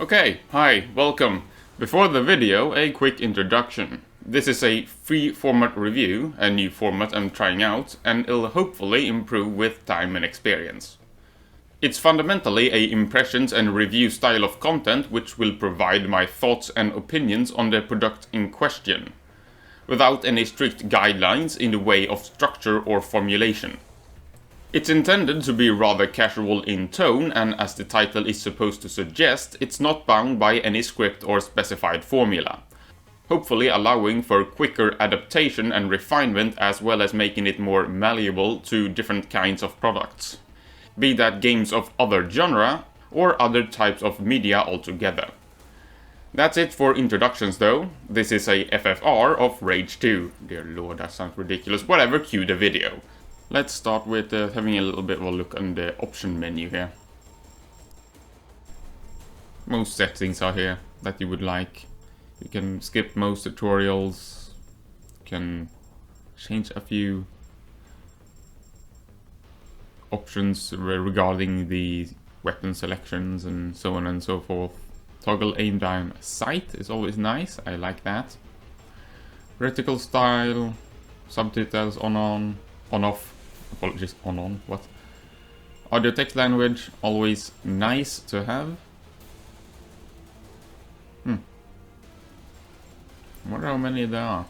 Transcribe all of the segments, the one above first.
Okay, hi, welcome. Before the video, a quick introduction. This is a free format review, a new format I'm trying out, and it'll hopefully improve with time and experience. It's fundamentally a impressions and review style of content which will provide my thoughts and opinions on the product in question, without any strict guidelines in the way of structure or formulation. It's intended to be rather casual in tone, and as the title is supposed to suggest, it's not bound by any script or specified formula, hopefully allowing for quicker adaptation and refinement as well as making it more malleable to different kinds of products, be that games of other genre or other types of media altogether. That's it for introductions though. This is a FFR of Rage 2. Dear lord, that sounds ridiculous. Whatever, cue the video. Let's start with having a little bit of a look on the option menu here. Most settings are here that you would like. You can skip most tutorials. You can change a few options regarding the weapon selections and so on and so forth. Toggle aim down sight is always nice, I like that. Reticle style, subtitles on off. Apologies, on, what? Audio text language, always nice to have. I wonder how many there are.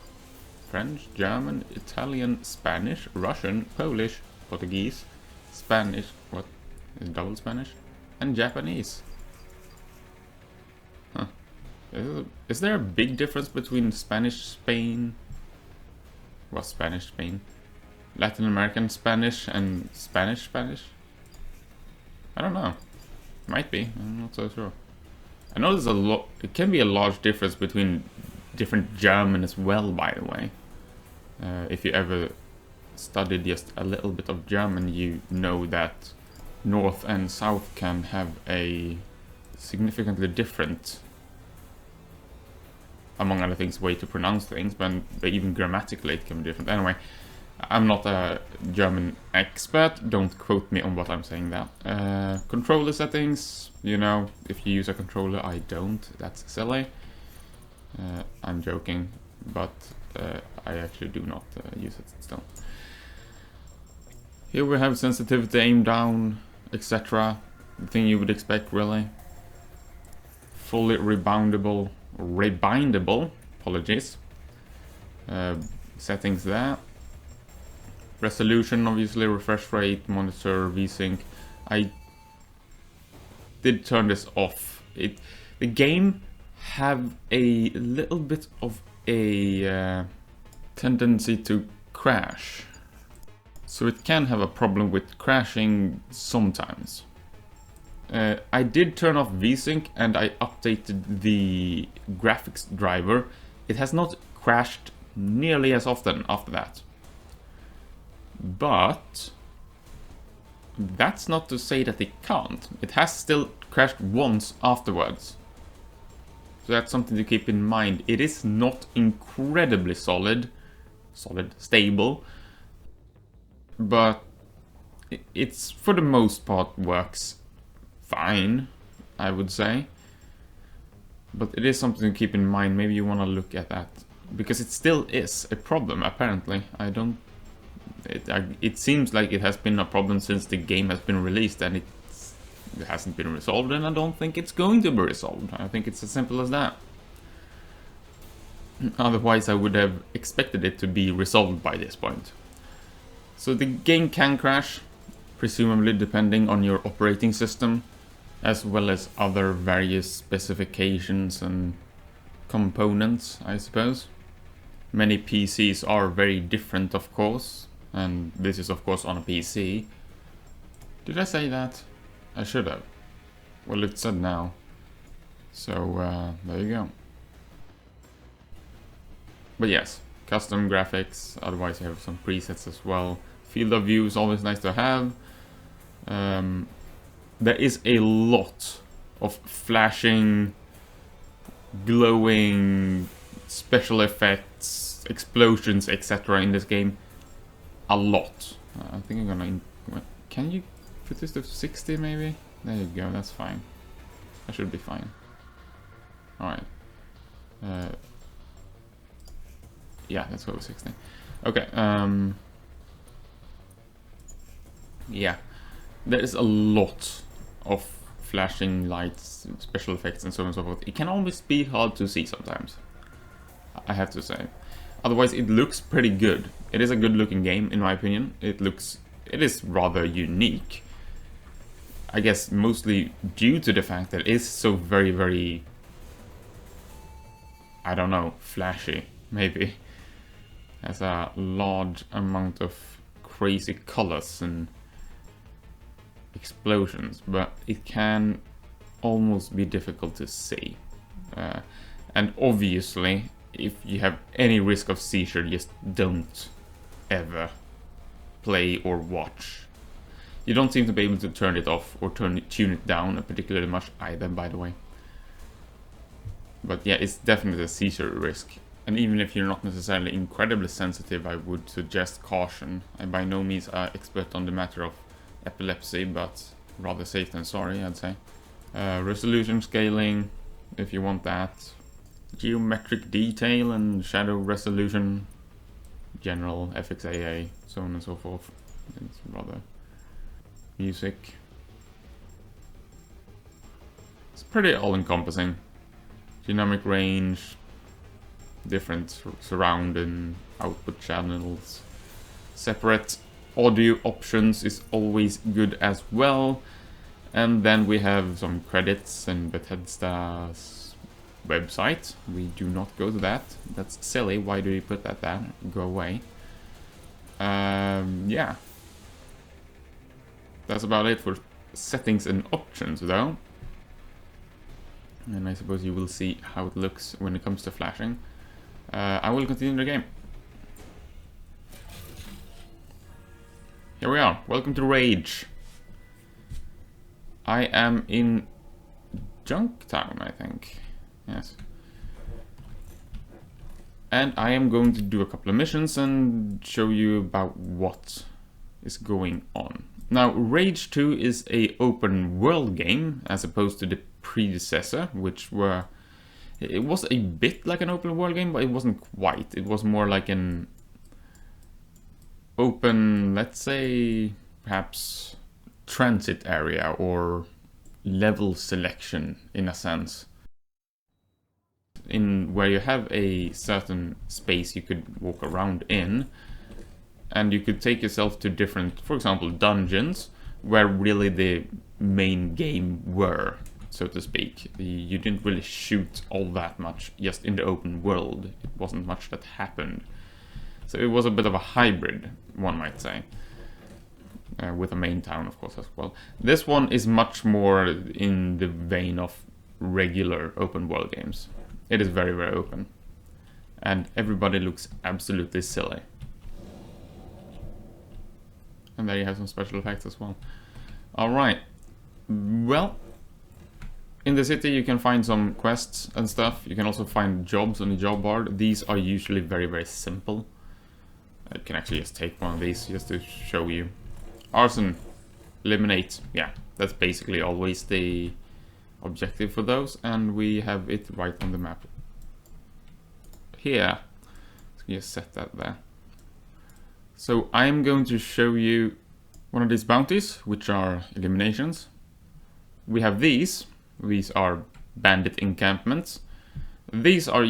French, German, Italian, Spanish, Russian, Polish, Portuguese, Spanish, what? Is double Spanish? And Japanese. Huh. Is there a big difference between Spanish, Spain? What, Spanish, Spain? Latin American Spanish and Spanish Spanish? I don't know. Might be. I'm not so sure. I know there's a lot. It can be a large difference between different German as well, by the way. If you ever studied just a little bit of German, you know that North and South can have a significantly different, among other things, way to pronounce things, but even grammatically it can be different. Anyway, I'm not a German expert, don't quote me on what I'm saying there. Controller settings, you know, if you use a controller, I don't, that's silly. I'm joking, but I actually do not use it still. Here we have sensitivity, aim down, etc. The thing you would expect, really. Fully rebindable, apologies. Settings there. Resolution, obviously, refresh rate, monitor, VSync. I did turn this off. The game have a little bit of a tendency to crash. So it can have a problem with crashing sometimes. I did turn off VSync and I updated the graphics driver. It has not crashed nearly as often after that. But that's not to say that it can't. It has still crashed once afterwards. So that's something to keep in mind. It is not incredibly stable, but it's for the most part works fine, I would say. But it is something to keep in mind. Maybe you want to look at that, because it still is a problem, apparently. It seems like it has been a problem since the game has been released, and it hasn't been resolved, and I don't think it's going to be resolved. I think it's as simple as that. Otherwise, I would have expected it to be resolved by this point. So the game can crash, presumably depending on your operating system, as well as other various specifications and components, I suppose. Many PCs are very different, of course. And this is of course on a PC. Did I say that? I should have. Well, it's said now. So there you go. But yes, custom graphics. Otherwise you have some presets as well. Field of view is always nice to have. There is a lot of flashing, glowing, special effects, explosions, etc. in this game. A lot. I think I'm gonna... Can you put this to 60 maybe? There you go, that's fine. That should be fine. Alright. Yeah, let's go with 16. Okay, yeah. There's a lot of flashing lights, special effects, and so on and so forth. It can almost be hard to see sometimes, I have to say. Otherwise, it looks pretty good. It is a good looking game, in my opinion. It is rather unique. I guess mostly due to the fact that it is so very, very, I don't know, flashy, maybe. Has a large amount of crazy colors and explosions, but it can almost be difficult to see. And obviously, if you have any risk of seizure, just don't ever play or watch. You don't seem to be able to turn it off or tune it down particularly much either, by the way. But yeah, it's definitely a seizure risk. And even if you're not necessarily incredibly sensitive, I would suggest caution. I'm by no means an expert on the matter of epilepsy, but rather safe than sorry, I'd say. Resolution scaling, if you want that. Geometric detail and shadow resolution. General FXAA, so on and so forth. It's rather... Music. It's pretty all-encompassing. Dynamic range, different surround and output channels. Separate audio options is always good as well. And then we have some credits and Bethesda's website. We do not go to that. That's silly. Why do you put that there? Go away. Yeah. That's about it for settings and options, though. And I suppose you will see how it looks when it comes to flashing. I will continue the game. Here we are. Welcome to Rage. I am in Junktown, I think. Yes. And I am going to do a couple of missions and show you about what is going on. Now, Rage 2 is a open world game, as opposed to the predecessor, which were... It was a bit like an open world game, but it wasn't quite. It was more like an open, let's say, perhaps transit area or level selection, in a sense. In where you have a certain space you could walk around in, and you could take yourself to different, for example, dungeons, where really the main game were, so to speak. You didn't really shoot all that much just in the open world. It wasn't much that happened. So it was a bit of a hybrid, one might say. With a main town, of course, as well. This one is much more in the vein of regular open world games. It is very, very open. And everybody looks absolutely silly. And there you have some special effects as well. Alright. Well, in the city you can find some quests and stuff. You can also find jobs on the job board. These are usually very, very simple. I can actually just take one of these just to show you. Arson. Eliminate. Yeah, that's basically always the objective for those. And we have it right on the map. Here. So just set that there. So I'm going to show you one of these bounties, which are eliminations. We have these. These are bandit encampments. These are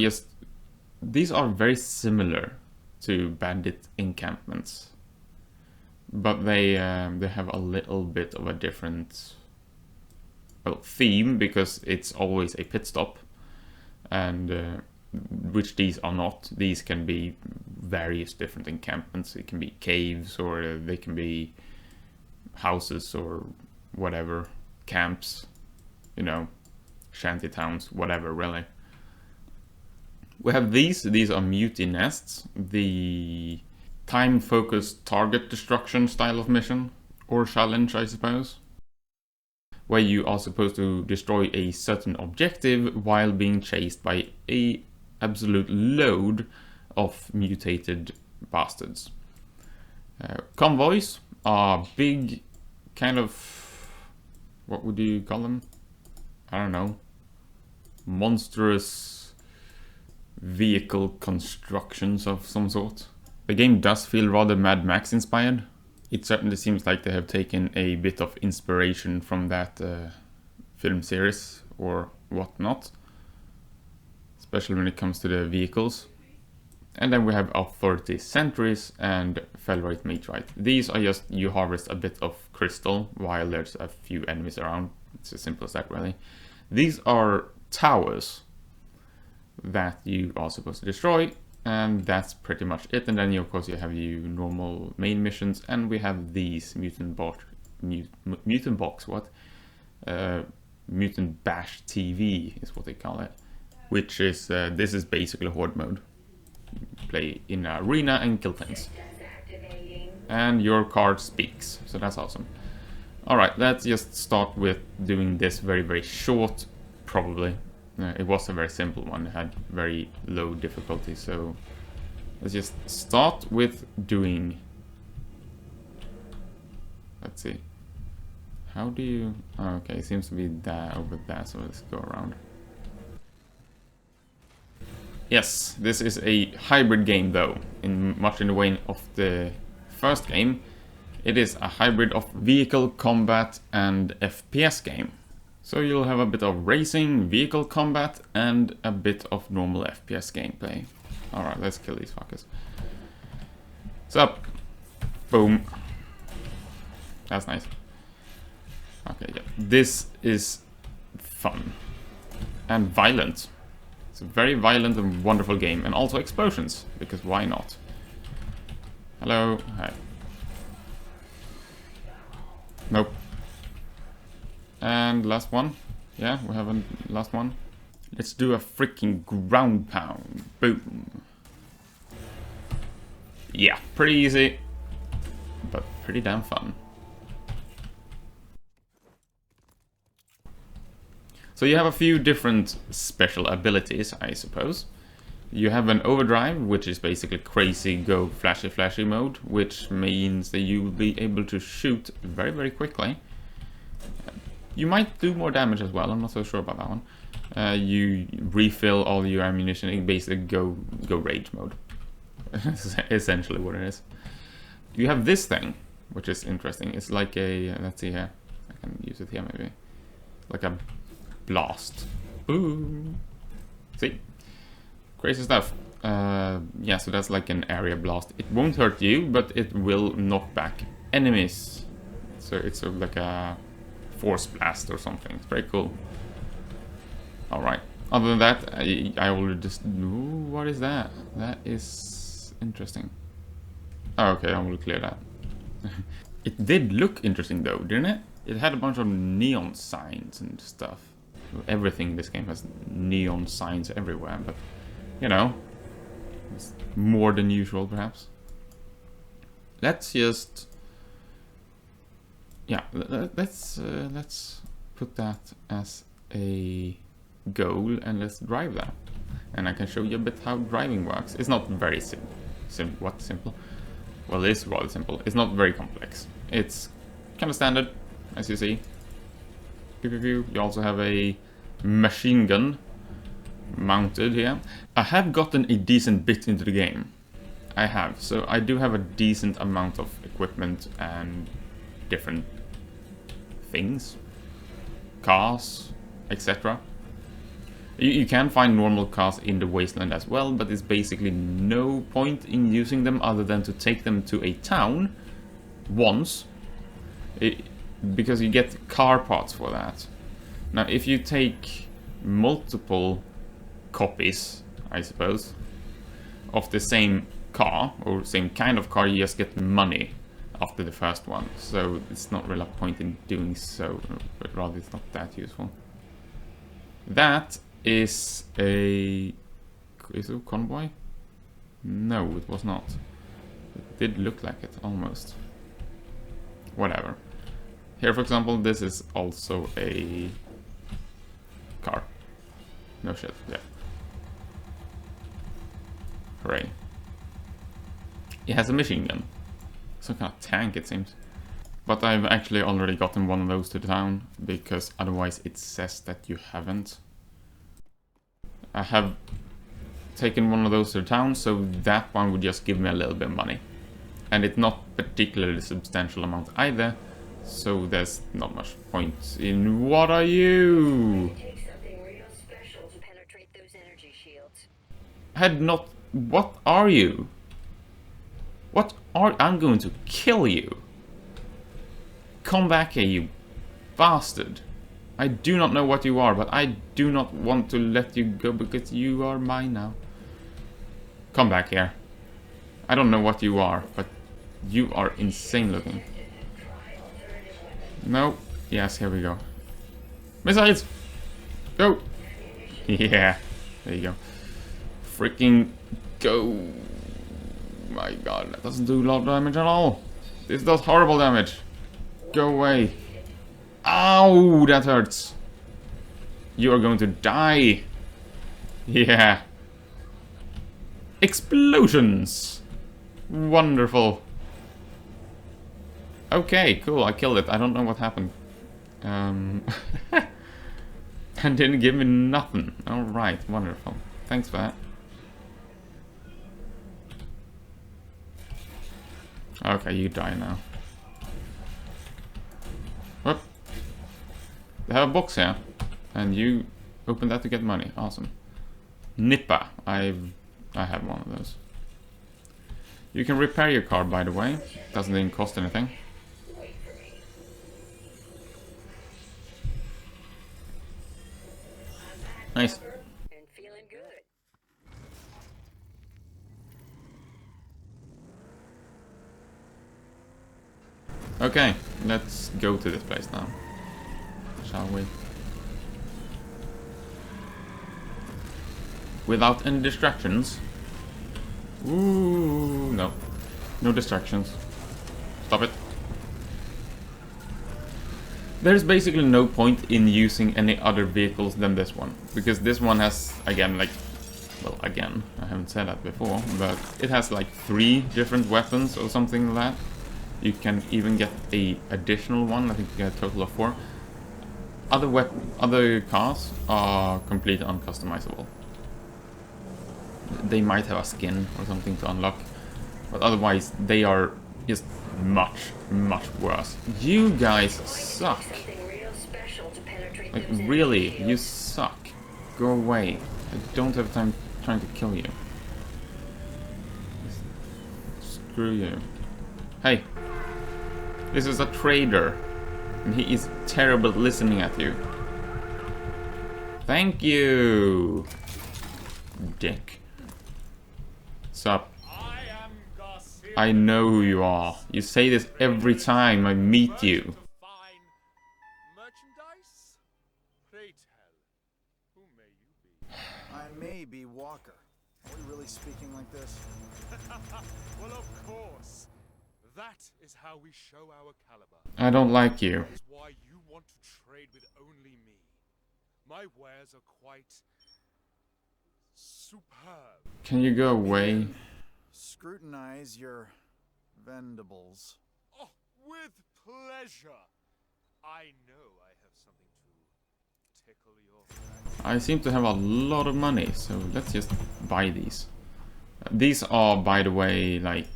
very similar to bandit encampments, but they have a little bit of a different, well, theme, because it's always a pit stop, and which these are not. These can be various different encampments. It can be caves, or they can be houses, or whatever, camps, you know, shanty towns, whatever, really. We have these are muty nests, the time-focused target destruction style of mission, or challenge, I suppose, where you are supposed to destroy a certain objective while being chased by a absolute load of mutated bastards. Convoys are big, kind of, what would you call them? I don't know. monstrous vehicle constructions of some sort. The game does feel rather Mad Max inspired. It certainly seems like they have taken a bit of inspiration from that film series or whatnot, especially when it comes to the vehicles. And then we have Authority Sentries and Fellrate Meteorite. These are just, you harvest a bit of crystal while there's a few enemies around. It's as simple as that, really. These are towers that you are supposed to destroy, and that's pretty much it. And then, of course, you have your normal main missions, and we have these Mutant Bash TV is what they call it, which is, this is basically Horde mode. Play in an arena and kill things. And your card speaks, so that's awesome. Alright, let's just start with doing this very, very short, probably. It was a very simple one, it had very low difficulty, so let's just start with doing... Let's see. How do you... Oh, okay, it seems to be that over there, so let's go around. Yes, this is a hybrid game though, much in the way of the first game. It is a hybrid of vehicle combat and FPS game. So you'll have a bit of racing, vehicle combat, and a bit of normal FPS gameplay. Alright, let's kill these fuckers. What's up? Boom. That's nice. Okay, yeah. This is fun. And violent. It's a very violent and wonderful game. And also explosions, because why not? Hello. Hi. Nope. And last one. Yeah, we have a last one. Let's do a freaking ground pound. Boom. Yeah, pretty easy, but pretty damn fun. So you have a few different special abilities, I suppose. You have an overdrive, which is basically crazy go flashy flashy mode, which means that you will be able to shoot very, very quickly. You might do more damage as well, I'm not so sure about that one. You refill all your ammunition, in basically go rage mode. Essentially what it is. You have this thing, which is interesting. It's like a, let's see here, I can use it here maybe. Like a blast. Ooh. See? Crazy stuff. Yeah, so that's like an area blast. It won't hurt you, but it will knock back enemies. So it's sort of like a force blast or something. It's very cool. Alright. Other than that, I already just... Ooh, what is that? That is interesting. Oh, okay, I will clear that. It did look interesting though, didn't it? It had a bunch of neon signs and stuff. Everything in this game has neon signs everywhere, but you know, it's more than usual perhaps. Let's just, yeah, let's put that as a goal and let's drive that. And I can show you a bit how driving works. It's not very simple. Simple? Well, it is rather simple. It's not very complex. It's kind of standard, as you see. Pew, pew, pew. You also have a machine gun mounted here. I have gotten a decent bit into the game. I have. So I do have a decent amount of equipment and different things. Cars, etc. You can find normal cars in the wasteland as well, but there's basically no point in using them other than to take them to a town once. Because you get car parts for that. Now, if you take multiple copies, I suppose, of the same car, or same kind of car, you just get money after the first one. So it's not really a point in doing so, but rather it's not that useful. That is a... Is it a convoy? No, it was not. It did look like it, almost. Whatever. Here, for example, this is also a car. No shit, yeah. Hooray. It has a machine gun. Some kind of tank, it seems. But I've actually already gotten one of those to town, because otherwise it says that you haven't. I have taken one of those to town, so that one would just give me a little bit of money. And it's not particularly substantial amount either, so there's not much point in... What are you? Had not... What are you? What are... I'm going to kill you. Come back here, you bastard. I do not know what you are, but I do not want to let you go because you are mine now. Come back here. I don't know what you are, but you are insane looking. No. Yes, here we go. Missiles! Go! Yeah. There you go. Freaking go. My god, that doesn't do a lot of damage at all. This does horrible damage. Go away. Ow, that hurts. You are going to die. Yeah. Explosions. Wonderful. Okay, cool, I killed it. I don't know what happened. And didn't give me nothing. Alright, wonderful. Thanks for that. Okay, you die now. Whoop. They have a box here. And you open that to get money. Awesome. Nippa. I have one of those. You can repair your car, by the way. Doesn't even cost anything. Nice. Okay, let's go to this place now. Shall we? Without any distractions. Ooh, no. No distractions. Stop it. There's basically no point in using any other vehicles than this one. Because this one has, again, like... Well, again, I haven't said that before, but it has like 3 different weapons or something like that. You can even get a additional one. I think you get a total of 4. Other cars are completely uncustomizable. They might have a skin or something to unlock, but otherwise they are just much, much worse. You guys suck. Like, really, you suck. Go away. I don't have time trying to kill you. Screw you. Hey. This is a trader. And he is terrible at listening at you. Thank you. Dick. Sup? I know who you are. You say this every time I meet you. I may be Walker. Are we really speaking like this? Well, of course. That is how we show our caliber. I don't like you. That is why you want to trade with only me. My wares are quite superb. Can you go away? Scrutinize your vendables. Oh, with pleasure. I know I have something to tickle your fancy. I seem to have a lot of money, so let's just buy these. These are, by the way, like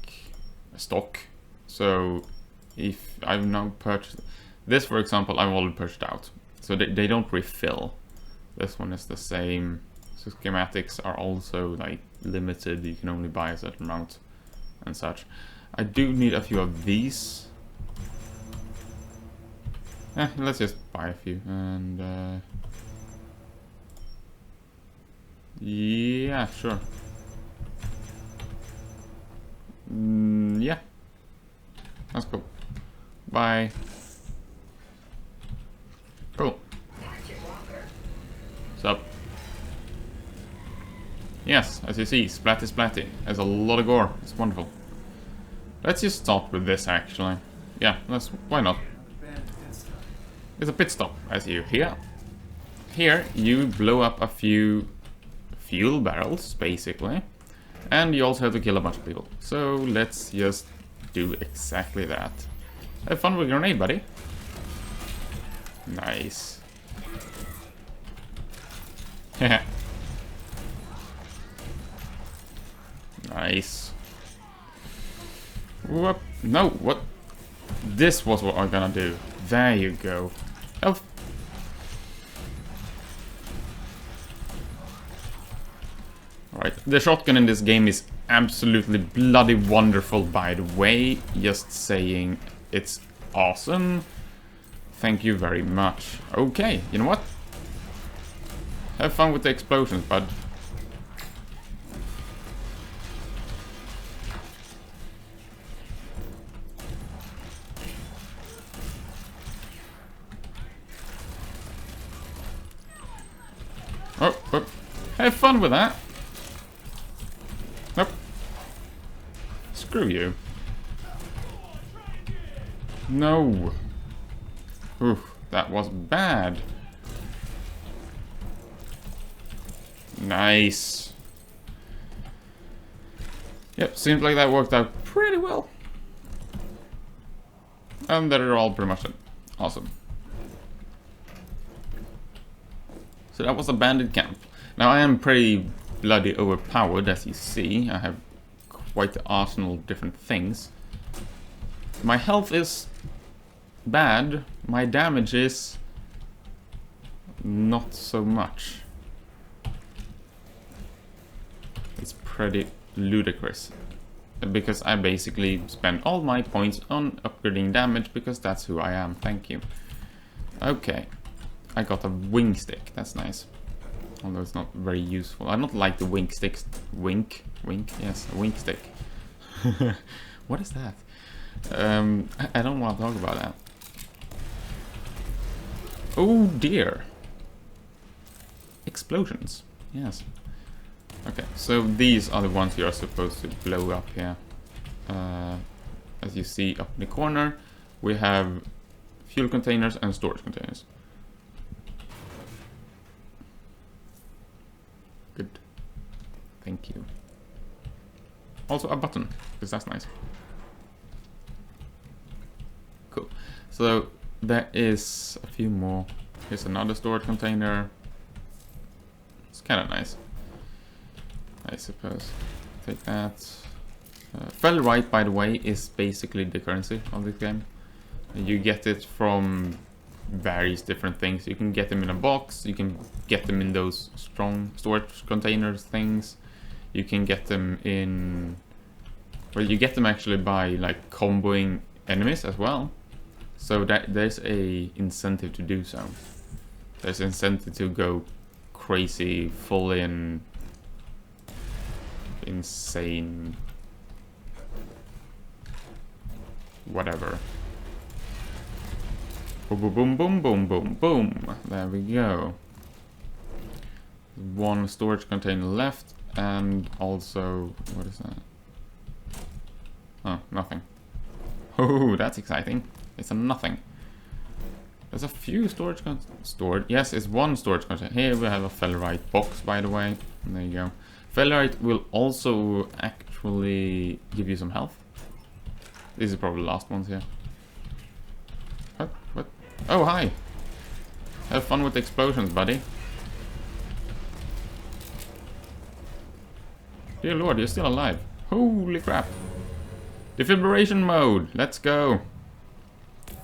stock. So if I've now purchased this, for example, I've already purchased out. So they don't refill. This one is the same. So schematics are also like limited. You can only buy a certain amount and such. I do need a few of these. Let's just buy a few and yeah, sure. Yeah. Let's go. Bye. Cool. What's up? Yes, as you see, splatty splatty. There's a lot of gore. It's wonderful. Let's just start with this, actually. Yeah, why not? It's a pit stop, as you hear. Here, you blow up a few fuel barrels, basically. And you also have to kill a bunch of people. So, let's just do exactly that. Have fun with grenade, buddy. Nice. Nice. Whoop. No, what? This was what I'm gonna do. There you go. Health. Alright, the shotgun in this game is absolutely bloody wonderful, by the way. Just saying, it's awesome. Thank you very much. Okay, you know what? Have fun with the explosions, bud. Oh, have fun with that. Nope. Screw you. No. Oof, that was bad. Nice. Yep, seems like that worked out pretty well. And they're all pretty much it. Awesome. So that was a bandit camp. Now I am pretty bloody overpowered, as you see. I have quite the arsenal of different things. My health is bad. My damage is not so much. It's pretty ludicrous. Because I basically spend all my points on upgrading damage because that's who I am. Thank you. Okay. I got a wing stick. That's nice. Although it's not very useful. I don't like the wing sticks. Wink? Yes, a wink stick. What is that? I don't want to talk about that. Oh dear. Explosions. Yes. Okay, so these are the ones you are supposed to blow up here. As you see up in the corner, we have fuel containers and storage containers. Good. Thank you. Also a button, because that's nice. Cool. So there is a few more. Here's another storage container. It's kind of nice, I suppose. Take that. Felrite, by the way, is basically the currency of this game. You get it from various different things. You can get them in a box, you can get them in those strong storage containers things. You can get them in... Well, you get them actually by like comboing enemies as well. So that there's a incentive to do so. There's incentive to go crazy, full in... insane... whatever. Boom, boom, boom, boom, boom, boom. There we go. One storage container left, and also, what is that? Oh, nothing. Oh, that's exciting. It's a nothing. There's a few storage stored. Yes, it's one storage container. Here we have a Felrite box, by the way. There you go. Felrite will also actually give you some health. This is probably the last ones here. What? Oh, hi! Have fun with the explosions, buddy. Dear Lord, you're still alive. Holy crap. Defibrillation mode. Let's go.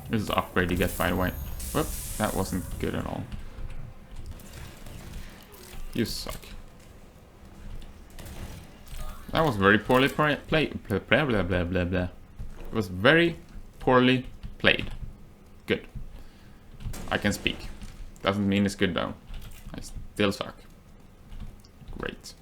This is the upgrade you get, by the way. Whoop, that wasn't good at all. You suck. That was very poorly played. Blah, blah, blah, blah, blah. It was very poorly played. Good. I can speak. Doesn't mean it's good though. I still suck. Great.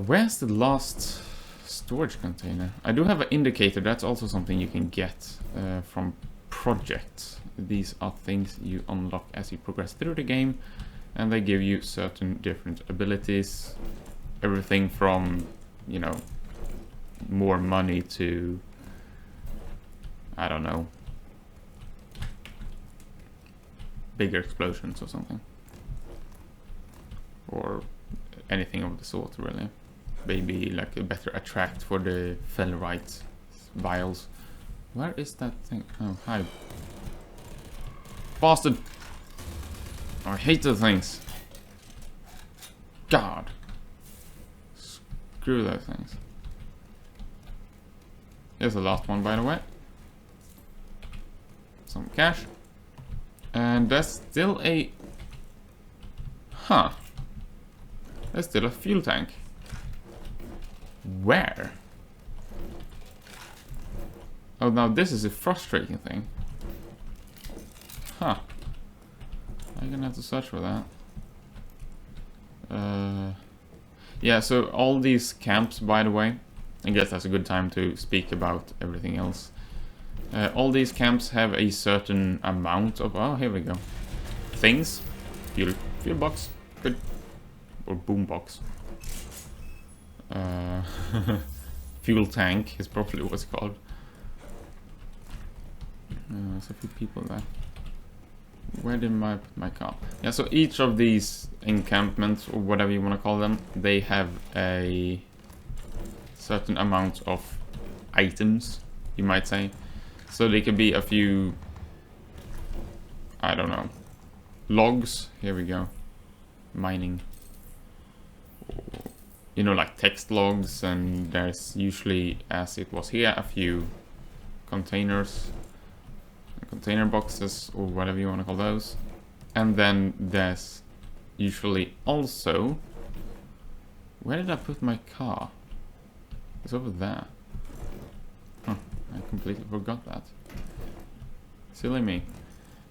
Where's the last storage container? I do have an indicator. That's also something you can get from projects. These are things you unlock as you progress through the game, and they give you certain different abilities. Everything from, you know, more money to, I don't know, bigger explosions or something. Or anything of the sort, really. Maybe like a better attract for the Felrite vials. Where is that thing? Oh, hi. Bastard! I hate those things. God. Screw those things. Here's the last one, by the way. Some cash. And there's still a... Huh. There's still a fuel tank. Where? Oh, now this is a frustrating thing. Huh. I'm gonna have to search for that. Yeah, so all these camps, by the way, I guess that's a good time to speak about everything else. All these camps have a certain amount of... Oh, here we go. Things. Fuel box. Good. Or boom box. Fuel tank is probably what it's called. There's a few people there. Where did I put my car? Yeah, so each of these encampments, or whatever you want to call them, they have a certain amount of items, you might say. So they could be a few, I don't know, logs. Here we go. Mining. You know, like text logs, and there's usually, as it was here, a few containers. Container boxes, or whatever you want to call those. And then there's usually also... Where did I put my car? It's over there. Huh, I completely forgot that. Silly me.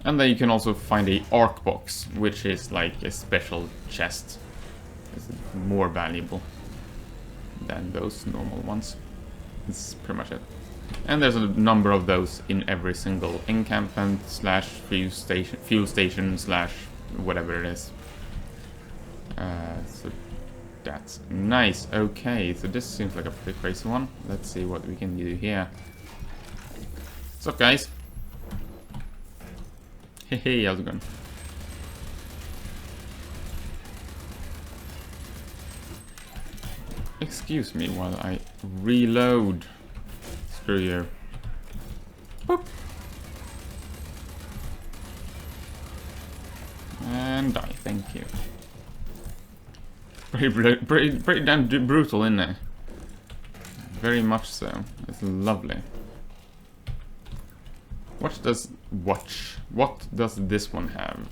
And then you can also find a arc box, which is like a special chest. It's more valuable than those normal ones. That's pretty much it. And there's a number of those in every single encampment slash fuel station slash whatever it is. So that's nice. Okay, so this seems like a pretty crazy one. Let's see what we can do here. What's up, guys? Hey, how's it going? Excuse me while I reload. Screw you. Boop. And die, thank you. Pretty damn brutal, isn't it? Very much so. It's lovely. What does this one have?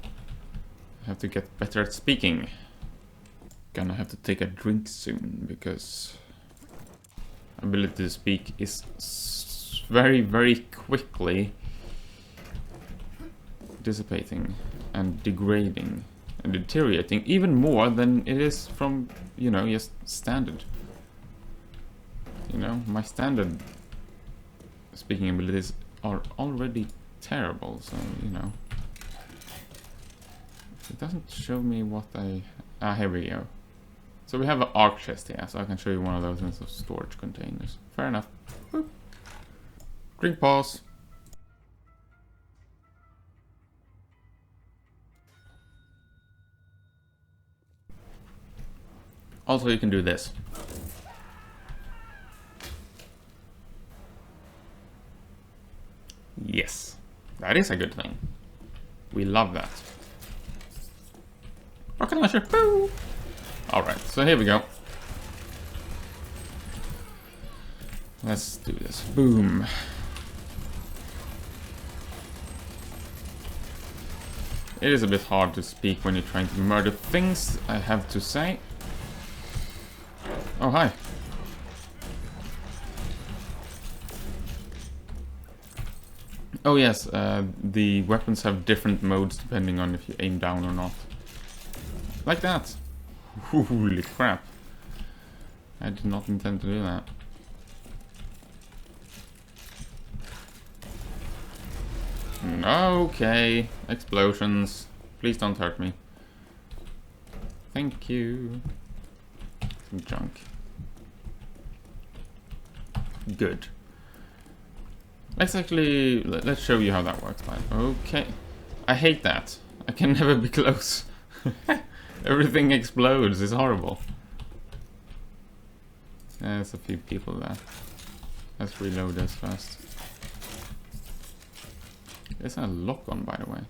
I have to get better at speaking. Gonna have to take a drink soon because ability to speak is very, very quickly dissipating and degrading and deteriorating even more than it is from, you know, just standard. You know, my standard speaking abilities are already terrible, so, you know. It doesn't show me what I... Ah, here we go. So we have an arc chest here, so I can show you one of those in some storage containers. Fair enough. Boop. Drink pause. Also, you can do this. Yes, that is a good thing. We love that. Rocket launcher. Woo! Alright, so here we go. Let's do this. Boom. It is a bit hard to speak when you're trying to murder things, I have to say. Oh, hi. Oh yes, the weapons have different modes depending on if you aim down or not. Like that. Holy crap. I did not intend to do that. Okay. Explosions. Please don't hurt me. Thank you. Some junk. Good. Let's show you how that works, man. Okay. I hate that. I can never be close. Everything explodes. It's horrible. There's a few people there. Let's reload this first. There's a lock on, by the way.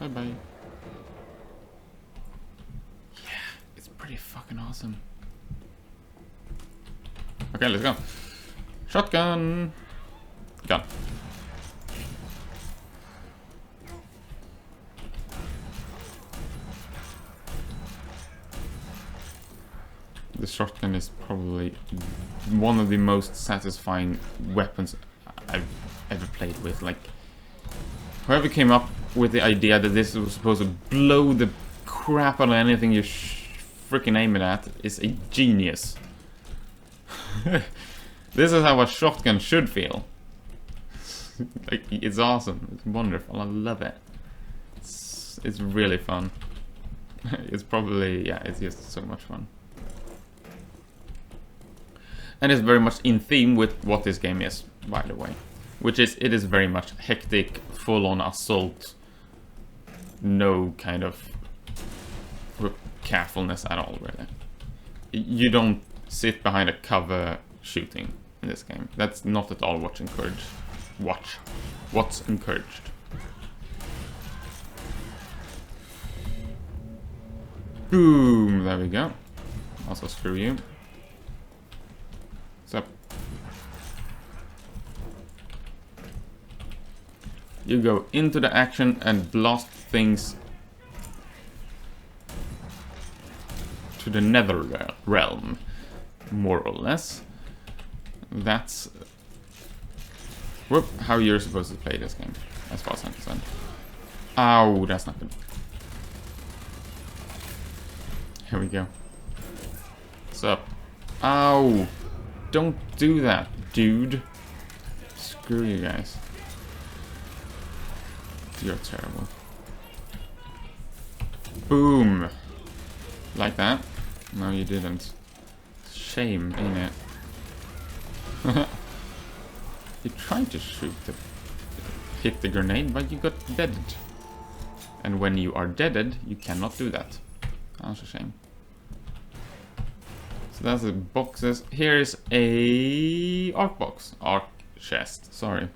Bye bye. pretty fucking awesome. Okay, let's go. Shotgun! Gun. The shotgun is probably one of the most satisfying weapons I've ever played with. Like, whoever came up with the idea that this was supposed to blow the crap out of anything you freaking aim it at is a genius. This is how a shotgun should feel. Like, it's awesome. It's wonderful. I love it. It's really fun. It's probably, yeah, it's just so much fun. And it's very much in theme with what this game is, by the way. Which is, it is very much hectic, full-on assault. No kind of carefulness at all, really. You don't sit behind a cover shooting in this game. That's not at all what's encouraged. What's encouraged. Boom! There we go. Also screw you. What's up? You go into the action and blast things to the nether realm, more or less. That's how you're supposed to play this game, as far as I'm concerned. Ow, that's not good. Here we go. What's up? Ow! Don't do that, dude. Screw you guys. You're terrible. Boom! Like that? No, you didn't. Shame, ain't it? You tried to hit the grenade, but you got deaded. And when you are deaded, you cannot do that. That's a shame. So that's the boxes. Here's a arc box. Arc chest, sorry.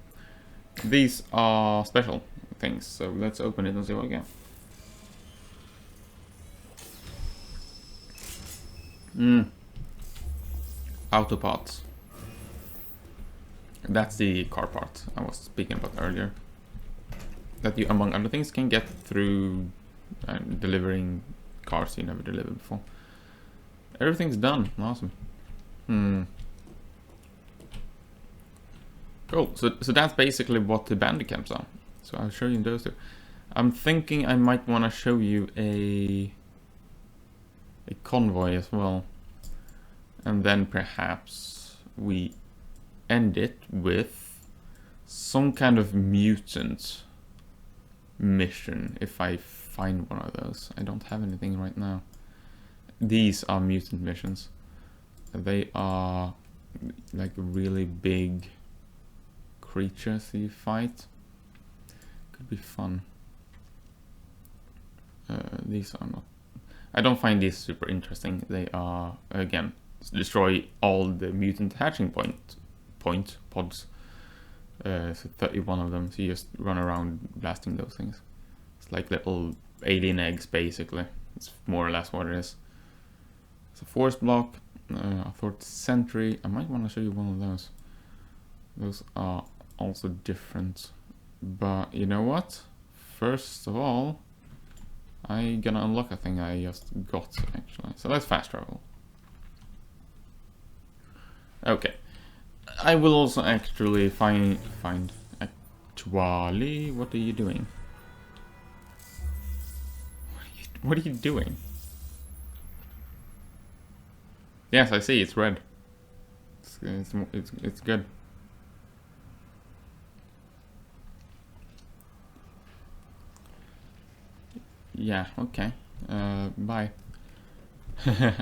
These are special things, so let's open it and see what we get. Auto parts. That's the car part I was speaking about earlier. That you, among other things, can get through delivering cars you never delivered before. Everything's done. Awesome. Cool. So that's basically what the Bandicams are. So I'll show you those two. I'm thinking I might want to show you a convoy as well. And then perhaps we end it with some kind of mutant mission, if I find one of those. I don't have anything right now. These are mutant missions. They are like really big creatures you fight. Could be fun. These are not. I don't find these super interesting. They are, again, destroy all the mutant hatching point pods. So 31 of them. So you just run around blasting those things. It's like little alien eggs, basically. It's more or less what it is. It's a force block. Authority sentry. I might want to show you one of those. Those are also different. But you know what? First of all, I'm gonna unlock a thing I just got, actually. So let's fast travel. Okay. I will also actually find a Twali. What are you doing? What are you doing? Yes, I see. It's red. It's good. Yeah. Okay. Bye.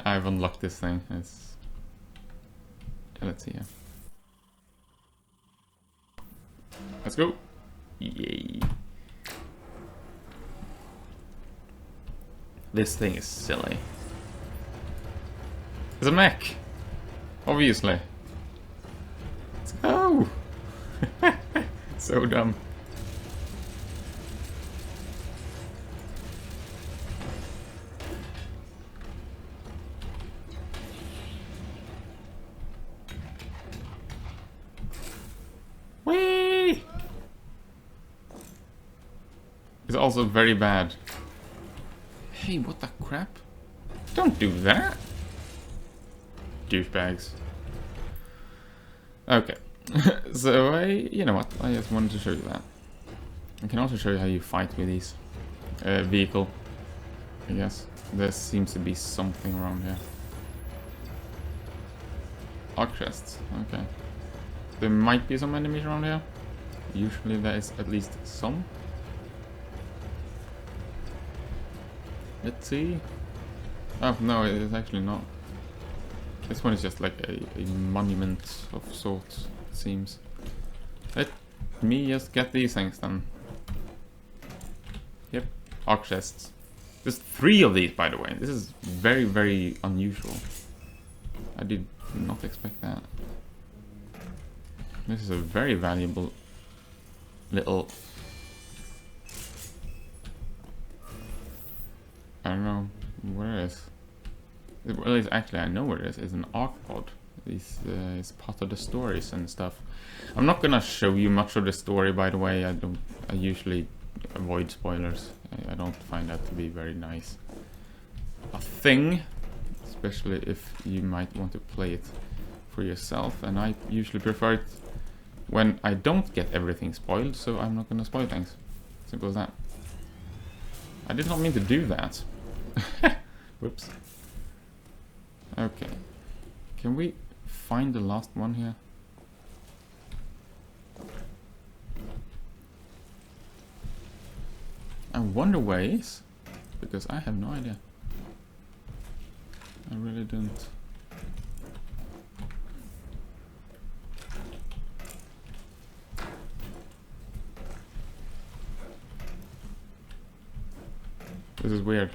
I've unlocked this thing. Let's see. Yeah. Let's go. Yay. This thing is silly. It's a mech. Obviously. Let's go. So dumb. is also very bad. Hey, what the crap? Don't do that! Douchebags. Okay. So you know what, I just wanted to show you that. I can also show you how you fight with these vehicle. I guess there seems to be something around here. Arc chests. Okay. There might be some enemies around here. Usually there is at least some. Let's see. Oh no, it is actually not. This one is just like a monument of sorts, it seems. Let me just get these things then. Yep, arc chests. There's 3 of these, by the way. This is very, very unusual. I did not expect that. This is a very valuable little... I don't know where it is. Well, it's actually, I know where it is. It's an arc pod. This is part of the stories and stuff. I'm not gonna show you much of the story, by the way. I usually avoid spoilers. I don't find that to be very nice a thing, especially if you might want to play it for yourself. And I usually prefer it when I don't get everything spoiled, so I'm not gonna spoil things. Simple as that. I did not mean to do that. Whoops. Okay. Can we find the last one here? I wonder where it is, because I have no idea. I really don't. This is weird.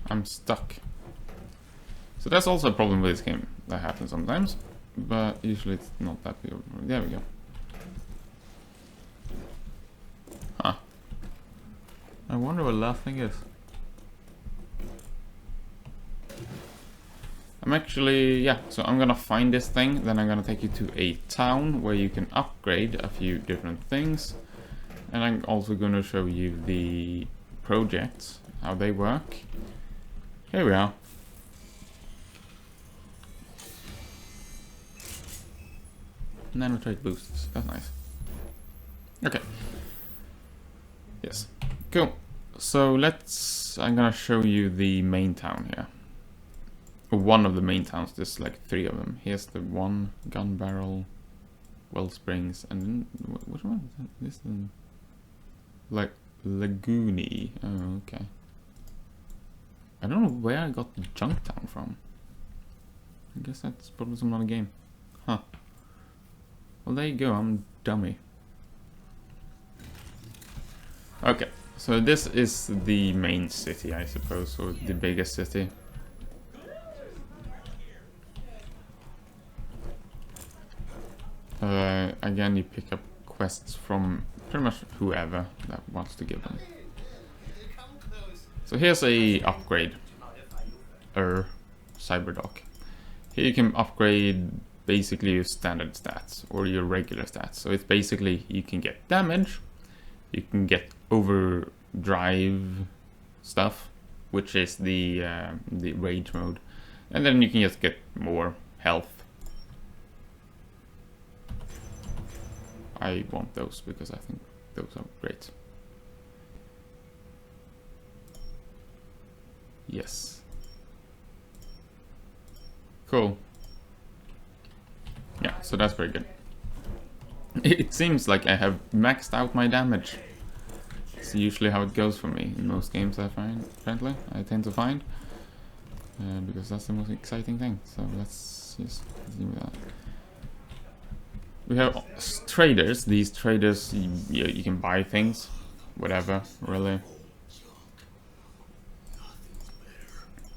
I'm stuck. So that's also a problem with this game. That happens sometimes, but usually it's not that big. There we go. Huh. I wonder what the last thing is. I'm actually, yeah, so I'm gonna find this thing, then I'm gonna take you to a town where you can upgrade a few different things. And I'm also gonna show you the projects, how they work. Here we are. Nanotrade boosts, that's nice. Okay. Yes. Cool. So I'm gonna show you the main town here. One of the main towns, there's like 3 of them. Here's the one, gun barrel, well springs, and then, which one is that? This one? Like Lagoony. Oh, okay. I don't know where I got the junk town from. I guess that's probably some other game. Huh. Well, there you go, I'm a dummy. Okay, so this is the main city, I suppose, or the biggest city. Again, you pick up quests from pretty much whoever that wants to give them. So here's a upgrade. Cyberdock. Here you can upgrade basically your standard stats or your regular stats. So it's basically you can get damage, you can get overdrive stuff, which is the rage mode, and then you can just get more health. I want those because I think those are great. Yes. Cool. Yeah, so that's very good. It seems like I have maxed out my damage. It's usually how it goes for me in most games I find, apparently. I tend to find. Because that's the most exciting thing. So let's just continue with that. We have traders. These traders, you can buy things. Whatever, really.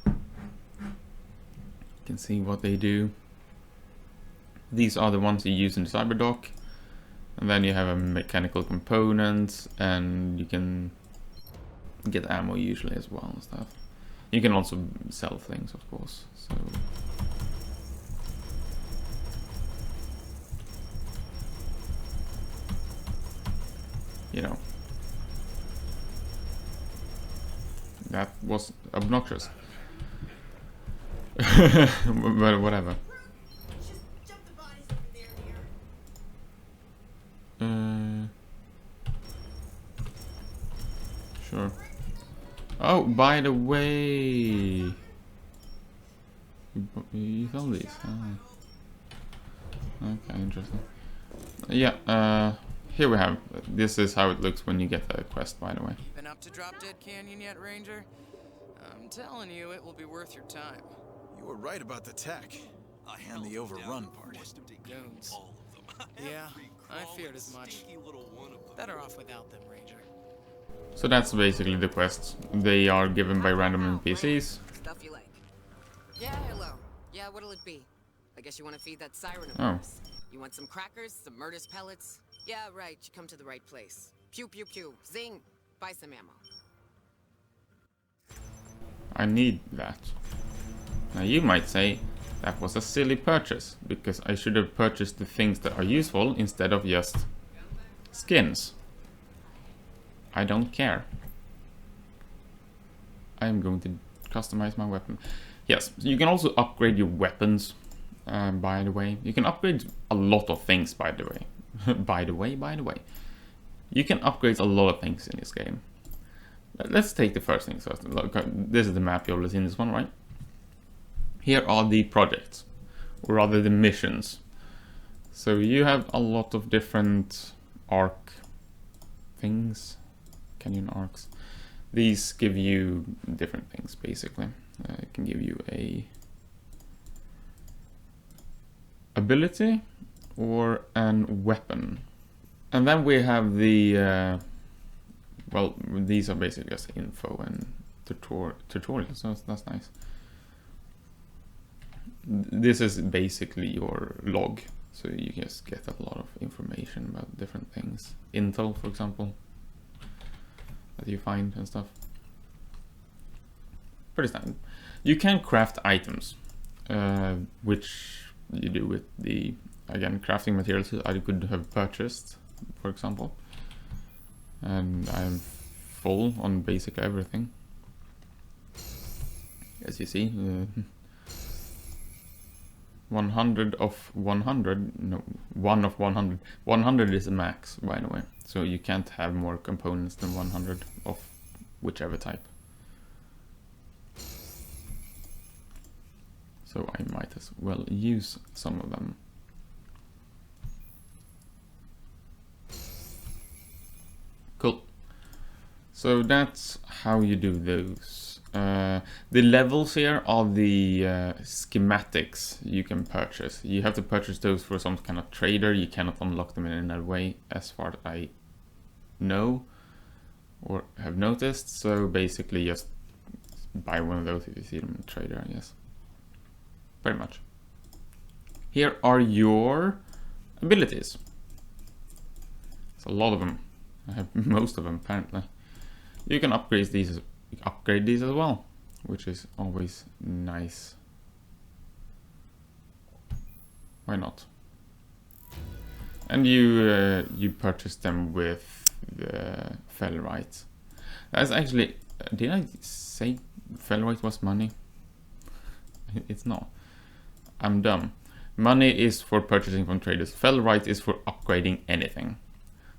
You can see what they do. These are the ones you use in the Cyberdock. And then you have a mechanical component, and you can get ammo usually as well and stuff. You can also sell things, of course. So you know, That was obnoxious. But whatever. Sure. Oh, by the way, you found these. Oh. Okay, interesting. Yeah. Here we have. This is how it looks when you get the quest. By the way. Been up to Drop Dead Canyon yet, Ranger? I'm telling you, it will be worth your time. You were right about the tech. And the overrun part. Goons. Yeah, I feared as much. Better off without them, Ranger. So that's basically the quests. They are given by random NPCs. Stuff you like. Yeah, hello. Yeah, what'll it be? I guess you want to feed that siren of Oh. yours. You want some crackers, some Murder's pellets? Yeah, right. You come to the right place. Pew, pew, pew. Zing. Buy some ammo. I need that. Now you might say that was a silly purchase, because I should have purchased the things that are useful instead of just skins. I don't care. I am going to customize my weapon. Yes, you can also upgrade your weapons, by the way. You can upgrade a lot of things, by the way. by the way. You can upgrade a lot of things in this game. Let's take the first thing first. Look, this is the map, you've already seen this one, right? Here are the projects, or rather the missions. So you have a lot of different arc things, canyon arcs. These give you different things, basically. It can give you a ability or an weapon. And then we have the, well, these are basically just info and tutorials, so that's nice. This is basically your log, so you just get a lot of information about different things. Intel, for example, that you find and stuff. Pretty standard. You can craft items, which you do with the, again, crafting materials I could have purchased, for example. And I'm full on basically everything. As you see, 100 of 100, no, 1 of 100. 100 is the max, by the way. So you can't have more components than 100 of whichever type. So I might as well use some of them. Cool. So that's how you do those. The levels here are the schematics you can purchase. You have to purchase those for some kind of trader. You cannot unlock them in another way, as far as I know or have noticed. So basically just buy one of those if you see them in the trader, I guess. Pretty much. Here are your abilities. It's a lot of them. I have most of them, apparently. You can upgrade these as well, which is always nice. Why not? And you purchase them with the Fellrite. That's actually, did I say Fellrite was money? It's not. I'm dumb. Money is for purchasing from traders. Fellrite is for upgrading anything.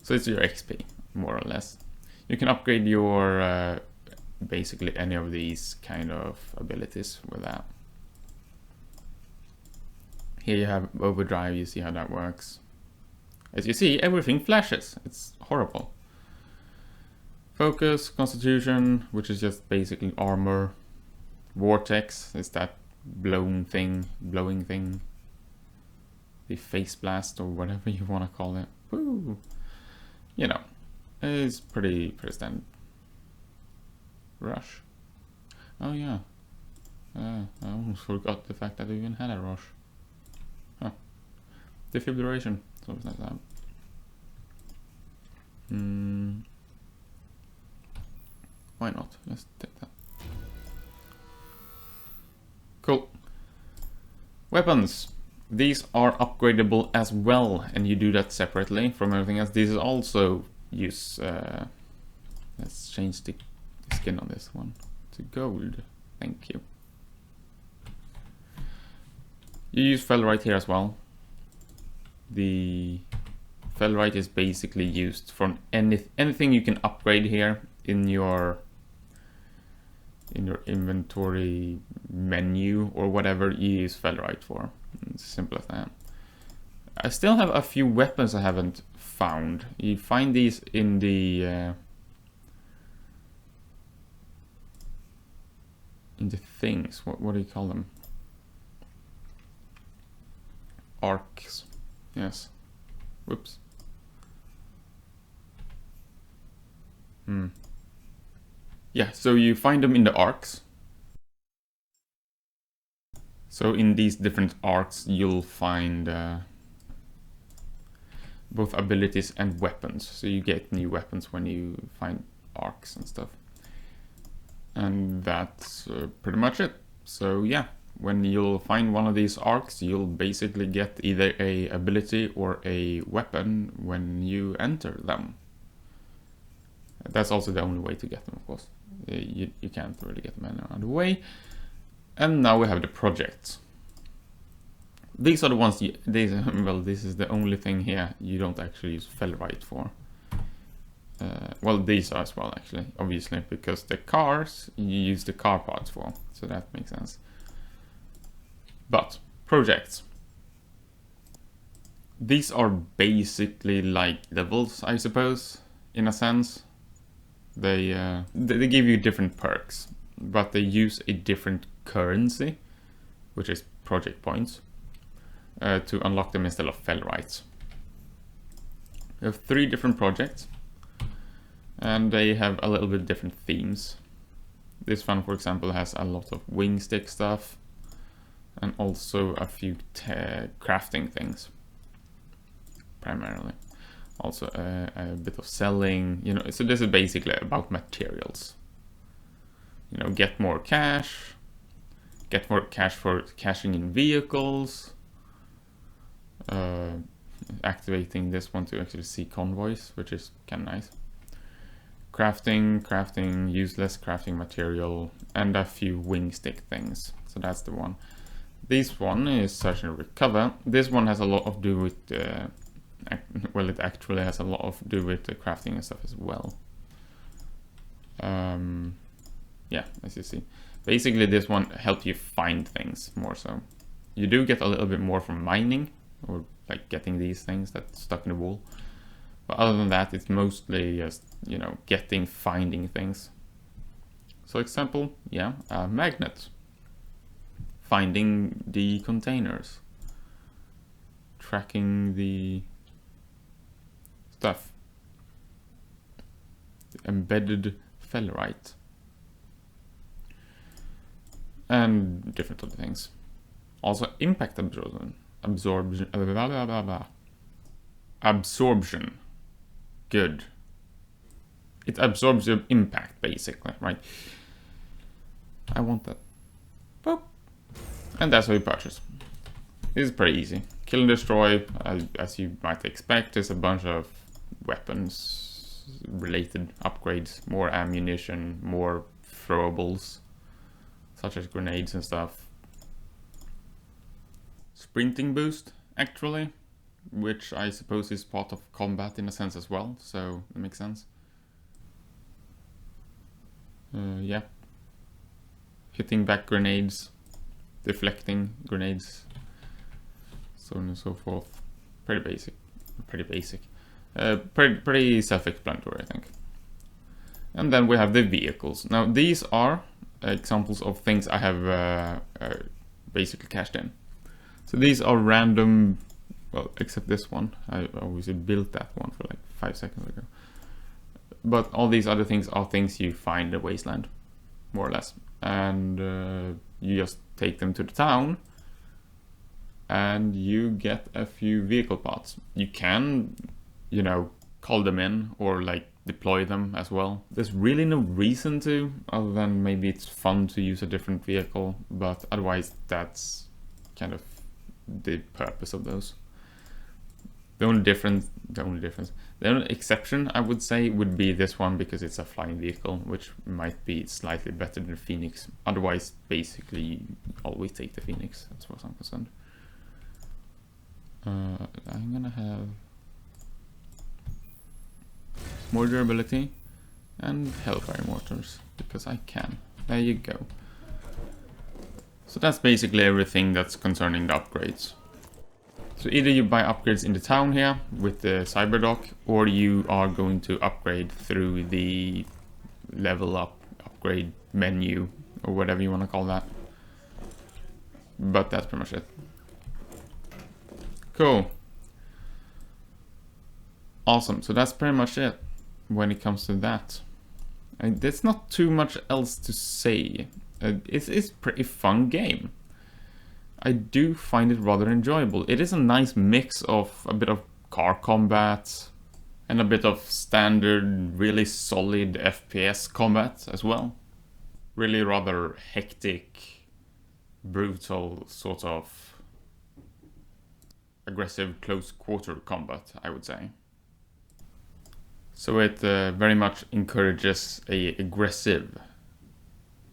So it's your XP, more or less. You can upgrade your basically any of these kind of abilities with that. Here you have overdrive, you see how that works. As you see, everything flashes. It's horrible. Focus, constitution, which is just basically armor. Vortex is that blowing thing. The face blast or whatever you want to call it. Woo! You know, it's pretty standard. Rush. Oh yeah. I almost forgot the fact that we even had a rush. Huh. Defibrillation. Something like that. Why not? Let's take that. Cool. Weapons. These are upgradable as well, and you do that separately from everything else. These also use... let's change the skin on this one. to gold. Thank you. You use Felrite here as well. The Felrite is basically used for anything you can upgrade here in your inventory menu or whatever you use Felrite for. It's simple as that. I still have a few weapons I haven't found. You find these in the things. What do you call them? Arcs. Yes. Whoops. Yeah, so you find them in the arcs. So in these different arcs you'll find both abilities and weapons. So you get new weapons when you find arcs and stuff. And that's pretty much it. So yeah, when you'll find one of these arcs, you'll basically get either a ability or a weapon when you enter them. That's also the only way to get them, of course. You can't really get them any other way. And now we have the projects. These are the ones well, this is the only thing here you don't actually use Felrite for. Well, these are as well, actually, obviously, because the cars you use the car parts for, so that makes sense. But projects, these are basically like levels, I suppose, in a sense. They give you different perks, but they use a different currency, which is project points, to unlock them instead of Felrites. We have 3 different projects, and they have a little bit different themes. This one, for example, has a lot of wing stick stuff, and also a few crafting things, primarily. Also a bit of selling, you know, so this is basically about materials. You know, get more cash for cashing in vehicles, activating this one to actually see convoys, which is kind of nice. Crafting, useless crafting material, and a few wing stick things. So that's the one. This one is search and recover. This one has a lot of do with well, it actually has a lot of do with the crafting and stuff as well. Yeah, as you see, basically this one helps you find things more so. You do get a little bit more from mining, or like getting these things that's stuck in the wall. But other than that, it's mostly just, you know, finding things. So example, yeah, a magnet. Finding the containers. Tracking the stuff. The embedded Felrite. And different other things. Also impact absorption. Good. It absorbs your impact, basically, right? I want that. Boop. And that's how you purchase. This is pretty easy. Kill and destroy, as you might expect, there's a bunch of weapons related upgrades, more ammunition, more throwables, such as grenades and stuff. Sprinting boost, actually, which I suppose is part of combat in a sense as well, so it makes sense. Yeah. Hitting back grenades, deflecting grenades, so on and so forth. Pretty basic. Pretty self-explanatory, I think. And then we have the vehicles. Now these are examples of things I have basically cashed in. So these are random, well, except this one. I obviously built that one for like 5 seconds ago. But all these other things are things you find in the wasteland, more or less. And you just take them to the town and you get a few vehicle parts. You can, you know, call them in or like deploy them as well. There's really no reason to, other than maybe it's fun to use a different vehicle, but otherwise that's kind of the purpose of those. The The only exception, I would say, would be this one because it's a flying vehicle, which might be slightly better than Phoenix. Otherwise, basically, you always take the Phoenix, as far as I'm concerned. I'm gonna have more durability and Hellfire Mortars, because I can. There you go. So that's basically everything that's concerning the upgrades. So either you buy upgrades in the town here with the Cyberdock, or you are going to upgrade through the level up upgrade menu, or whatever you want to call that. But that's pretty much it. Cool. Awesome, so that's pretty much it when it comes to that. And there's not too much else to say. It's a pretty fun game. I do find it rather enjoyable. It is a nice mix of a bit of car combat and a bit of standard, really solid FPS combat as well. Really rather hectic, brutal, sort of aggressive close quarter combat, I would say. So it very much encourages a aggressive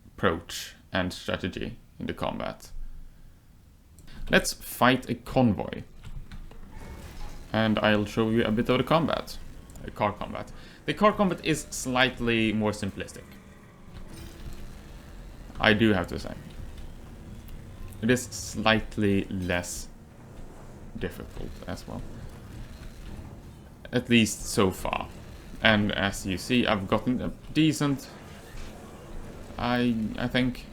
approach and strategy in the combat. Let's fight a convoy. And I'll show you a bit of the combat. Car combat. The car combat is slightly more simplistic. I do have to say. It is slightly less difficult as well. At least so far. And as you see, I've gotten a decent, I think,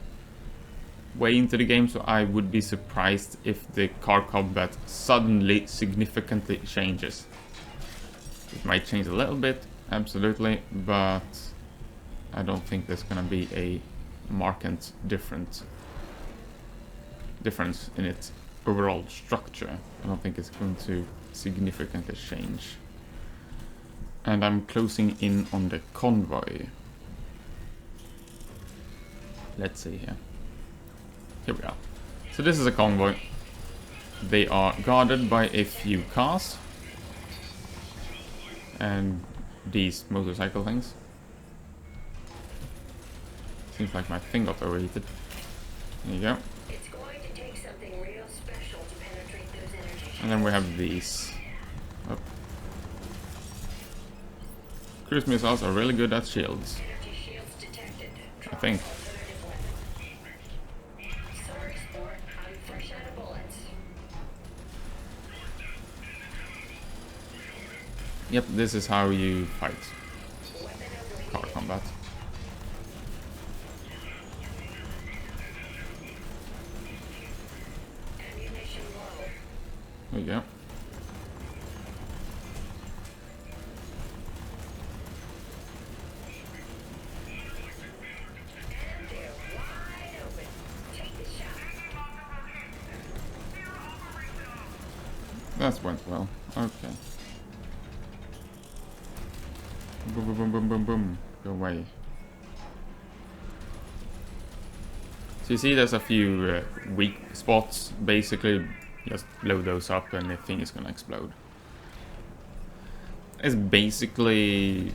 way into the game, so I would be surprised if the car combat suddenly significantly changes. It might change a little bit, absolutely, but I don't think there's gonna be a markant difference in its overall structure. I don't think it's going to significantly change. And I'm closing in on the convoy. Let's see here. Here we are. So this is a convoy. They are guarded by a few cars. And these motorcycle things. Seems like my thing got overheated. There you go. It's going to take something real special to penetrate those energy. And then we have these. Oh. Cruise missiles are really good at shields. Energy shields detected. I think. Sorry, sport. I'm fresh out of bullets. Yep, this is how you fight car combat. Ammunition low. There you go. And they're wide open. Take the shot. That went well. Okay. Boom, boom, boom, boom, boom, boom. Go away. So you see there's a few weak spots. Basically, just blow those up and the thing is gonna explode. It's basically...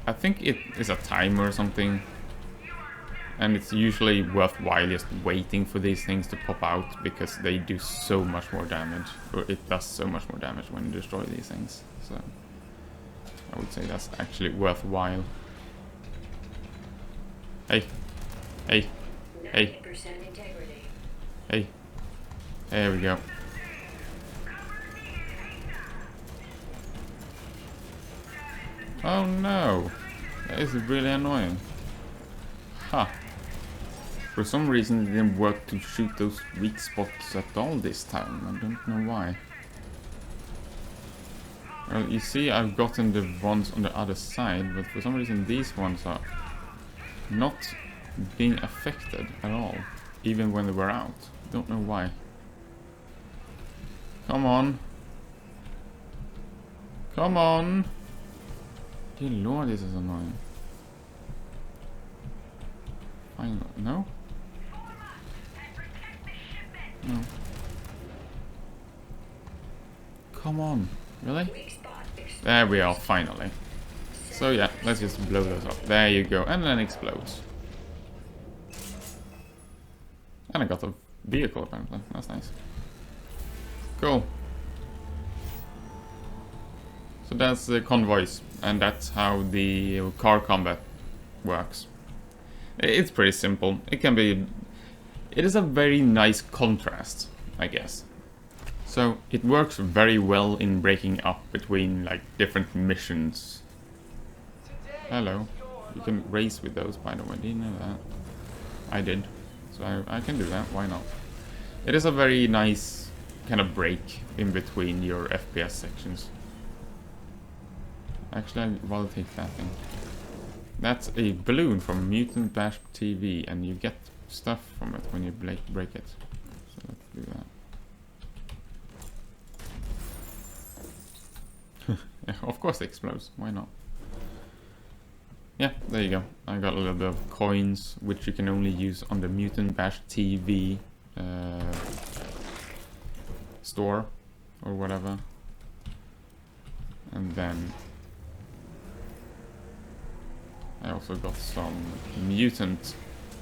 I think it is a timer or something. And it's usually worthwhile just waiting for these things to pop out because they do so much more damage. Or it does so much more damage when you destroy these things. So I would say that's actually worthwhile. Hey. Hey. Hey. 90% integrity. Hey. There we go. Oh no. That is really annoying. Huh. For some reason it didn't work to shoot those weak spots at all this time. I don't know why. Well, you see I've gotten the ones on the other side, but for some reason these ones are not being affected at all, even when they were out. Don't know why. Come on. Come on. Dear Lord, this is annoying. Finally, no? No. Come on, really? Weak spot. There we are, finally. So yeah, let's just blow those up. There you go, and then explodes. And I got a vehicle apparently, that's nice. Cool. So that's the convoys, and that's how the car combat works. It's pretty simple. It is a very nice contrast, I guess. So it works very well in breaking up between like different missions. Hello. You can race with those, by the way. Did you know that? I did. So I can do that, why not? It is a very nice kind of break in between your FPS sections. Actually, I'd rather take that thing. That's a balloon from Mutant Bash TV, and you get stuff from it when you break it. So let's do that. Yeah, of course it explodes, why not? Yeah, there you go. I got a little bit of coins, which you can only use on the Mutant Bash TV store, or whatever. And then I also got some mutant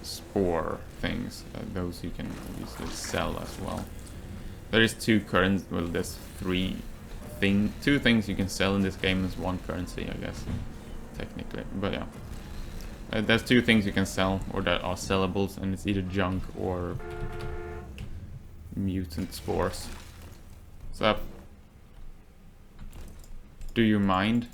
spore things. Those you can obviously sell as well. There is two there's two things you can sell in this game as one currency, I guess, technically. But yeah, there's two things you can sell, or that are sellables, and it's either junk or mutant spores. So, do you mind?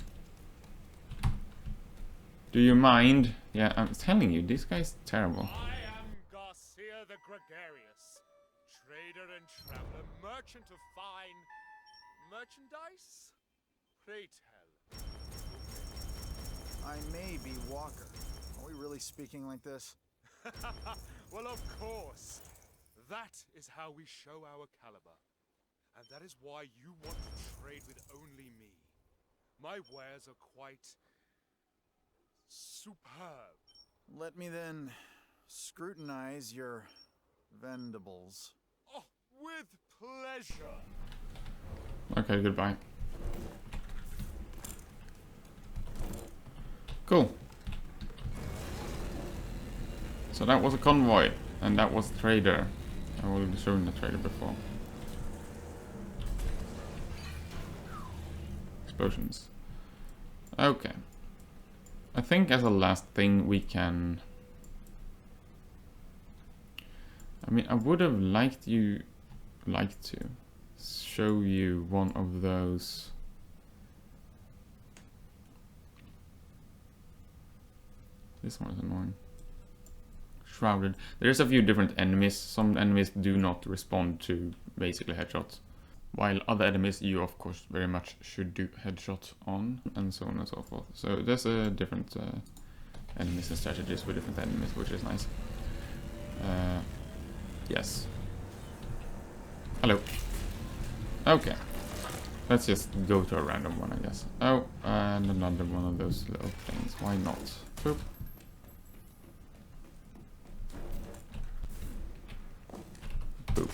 Do you mind? Yeah, I'm telling you, this guy's terrible. I am Garcia the Gregarious, trader and traveler, merchant of fine merchandise? Pray tell. I may be Walker. Are we really speaking like this? Well, of course. That is how we show our caliber. And that is why you want to trade with only me. My wares are quite superb. Let me then scrutinize your vendables. Oh, with pleasure. Okay, goodbye. Cool. So that was a convoy, and that was trader. I already shown the trader before. Explosions. Okay. I think as a last thing we can... I mean, I would have liked to show you one of those... This one is annoying. Shrouded. There's a few different enemies. Some enemies do not respond to basically headshots, while other enemies you of course very much should do headshots on, and so on and so forth. So there's a different enemies and strategies with different enemies, which is nice. Yes. Hello. Okay. Let's just go to a random one, I guess. Oh, and another one of those little things. Why not? Boop. Boop.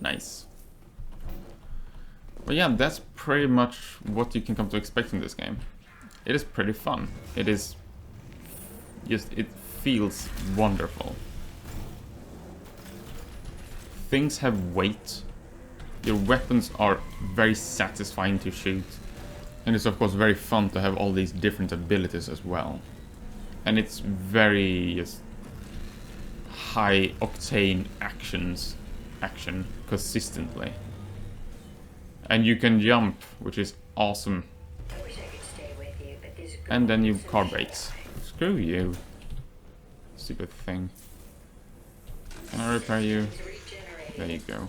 Nice. But yeah, that's pretty much what you can come to expect from this game. It is pretty fun. It is just, it feels wonderful. Things have weight. Your weapons are very satisfying to shoot. And it's of course very fun to have all these different abilities as well. And it's very just high octane action consistently. And you can jump, which is awesome. I wish I could stay with you, but these And then you car brakes. Screw you. Stupid thing. Can I repair you? There you go.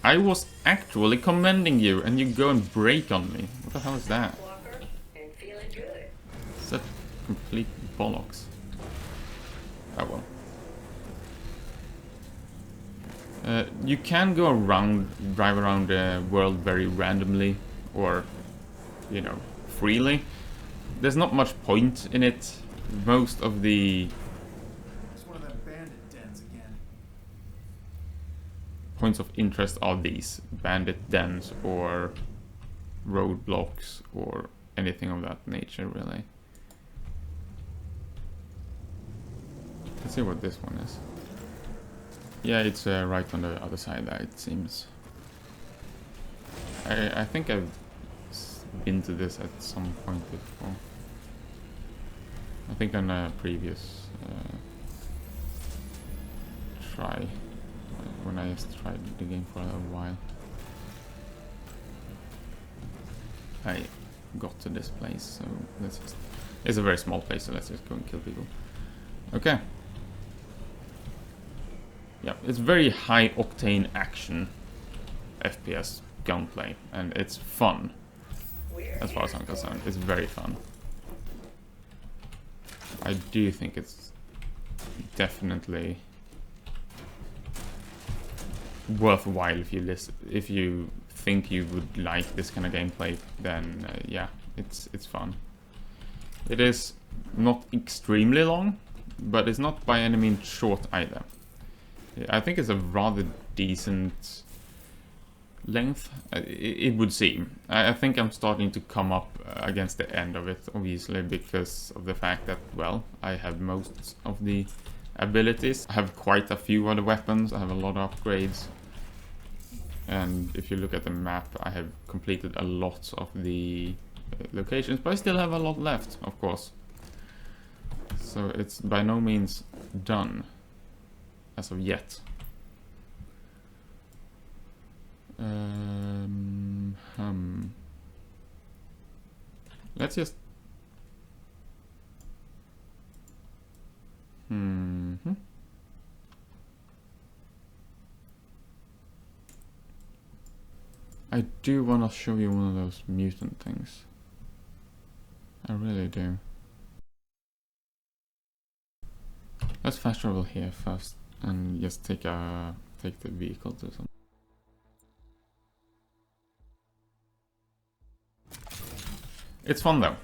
I was actually commending you and you go and brake on me. What the hell is that? Walker and feeling good. Such complete bollocks. Oh well. You can go around, drive around the world very randomly, or, you know, freely. There's not much point in it. Most of the It's one of them bandit dens again. points of interest are these bandit dens or roadblocks or anything of that nature, really. Let's see what this one is. Yeah, it's right on the other side there, it seems. I think I've been to this at some point before. I think on a previous try, when I just tried the game for a while. I got to this place, so let's just... It's a very small place, so let's just go and kill people. Okay. Yeah, it's very high octane action FPS gunplay, and it's fun. As far as I'm concerned, it's very fun. I do think it's definitely worthwhile if you think you would like this kind of gameplay. Then yeah, it's fun. It is not extremely long, but it's not by any means short either. I think it's a rather decent length, it would seem. I think I'm starting to come up against the end of it, obviously, because of the fact that, well, I have most of the abilities. I have quite a few other weapons, I have a lot of upgrades. And if you look at the map, I have completed a lot of the locations, but I still have a lot left, of course. So it's by no means done as of yet. Let's just... I do want to show you one of those mutant things. I really do. Let's fast travel here first and just take the vehicle to some. It's fun though.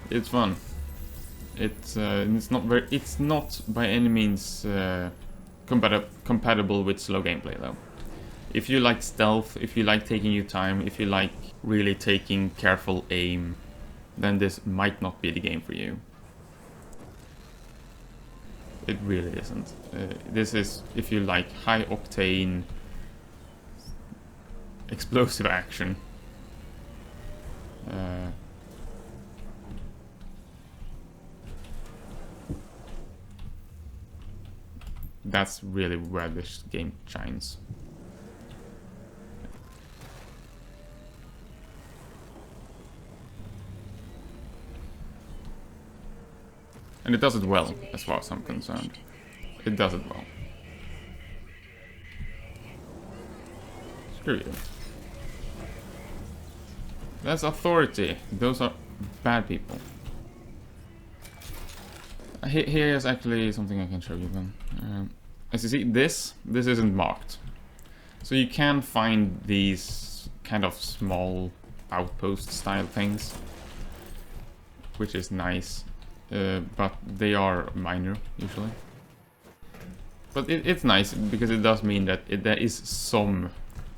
It's fun. It's not by any means compatible with slow gameplay though. If you like stealth, if you like taking your time, if you like really taking careful aim, then this might not be the game for you. It really isn't. This is if you like high octane, explosive action. That's really where this game shines. And it does it well, as far as I'm concerned. It does it well. Screw you. That's authority. Those are bad people. Here's actually something I can show you then. As you see, this isn't marked. So you can find these kind of small outpost style things, which is nice. But they are minor, usually. But it's nice, because it does mean that there is some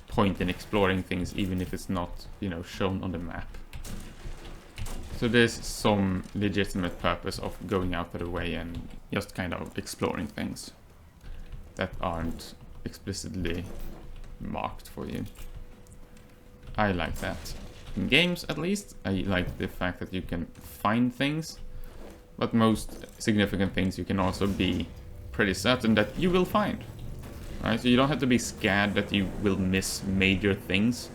point in exploring things, even if it's not, you know, shown on the map. So there's some legitimate purpose of going out of the way and just kind of exploring things that aren't explicitly marked for you. I like that. In games, at least, I like the fact that you can find things. But most significant things you can also be pretty certain that you will find. Right? So you don't have to be scared that you will miss major things.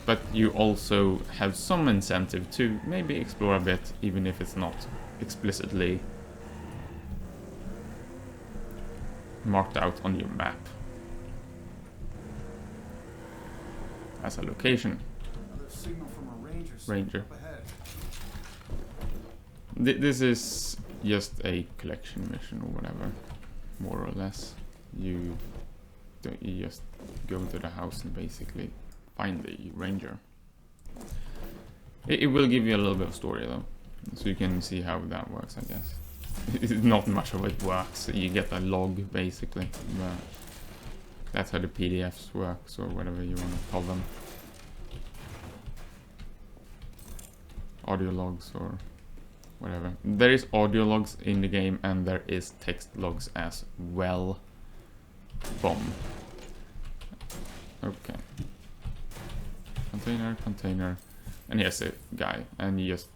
But you also have some incentive to maybe explore a bit, even if it's not explicitly marked out on your map as a location. Another signal from a Ranger. up ahead. This is just a collection mission or whatever, more or less. You just go to the house and basically find the ranger. It will give you a little bit of story though, so you can see how that works, I guess. Not much of it works. You get a log basically, but That's how the PDFs works, or whatever you want to call them. Audio logs or whatever. There is audio logs in the game, and there is text logs as well. Bomb. Okay. Container. And here's a guy, and you just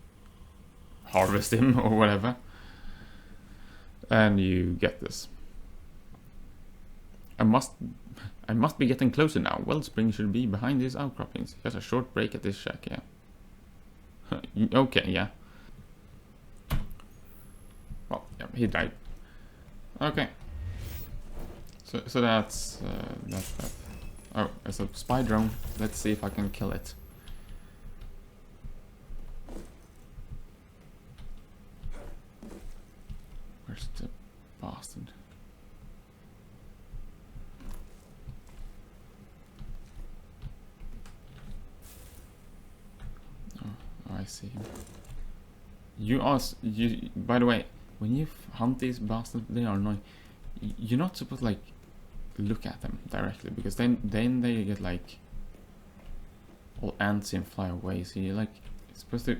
harvest him or whatever. And you get this. I must be getting closer now. Wellspring should be behind these outcroppings. Just a short break at this shack, yeah. Okay, yeah. Well, yeah, he died. Okay. So that's that. Oh, it's a spy drone. Let's see if I can kill it. Where's the bastard? Oh, I see him. By the way, when you hunt these bastards, they are annoying. You're not supposed to, like, look at them directly, because then they get, like, all antsy and fly away. So you're, like, supposed to,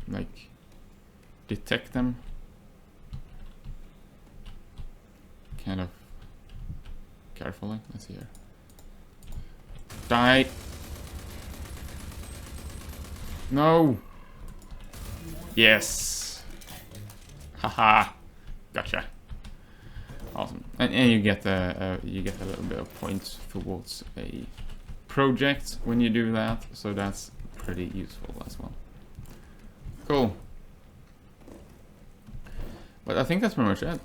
like, detect them kind of carefully. Let's see here. Die! No! Yes! Haha! Gotcha. Awesome. And you get a little bit of points towards a project when you do that, so that's pretty useful as well. Cool. But I think that's pretty much it.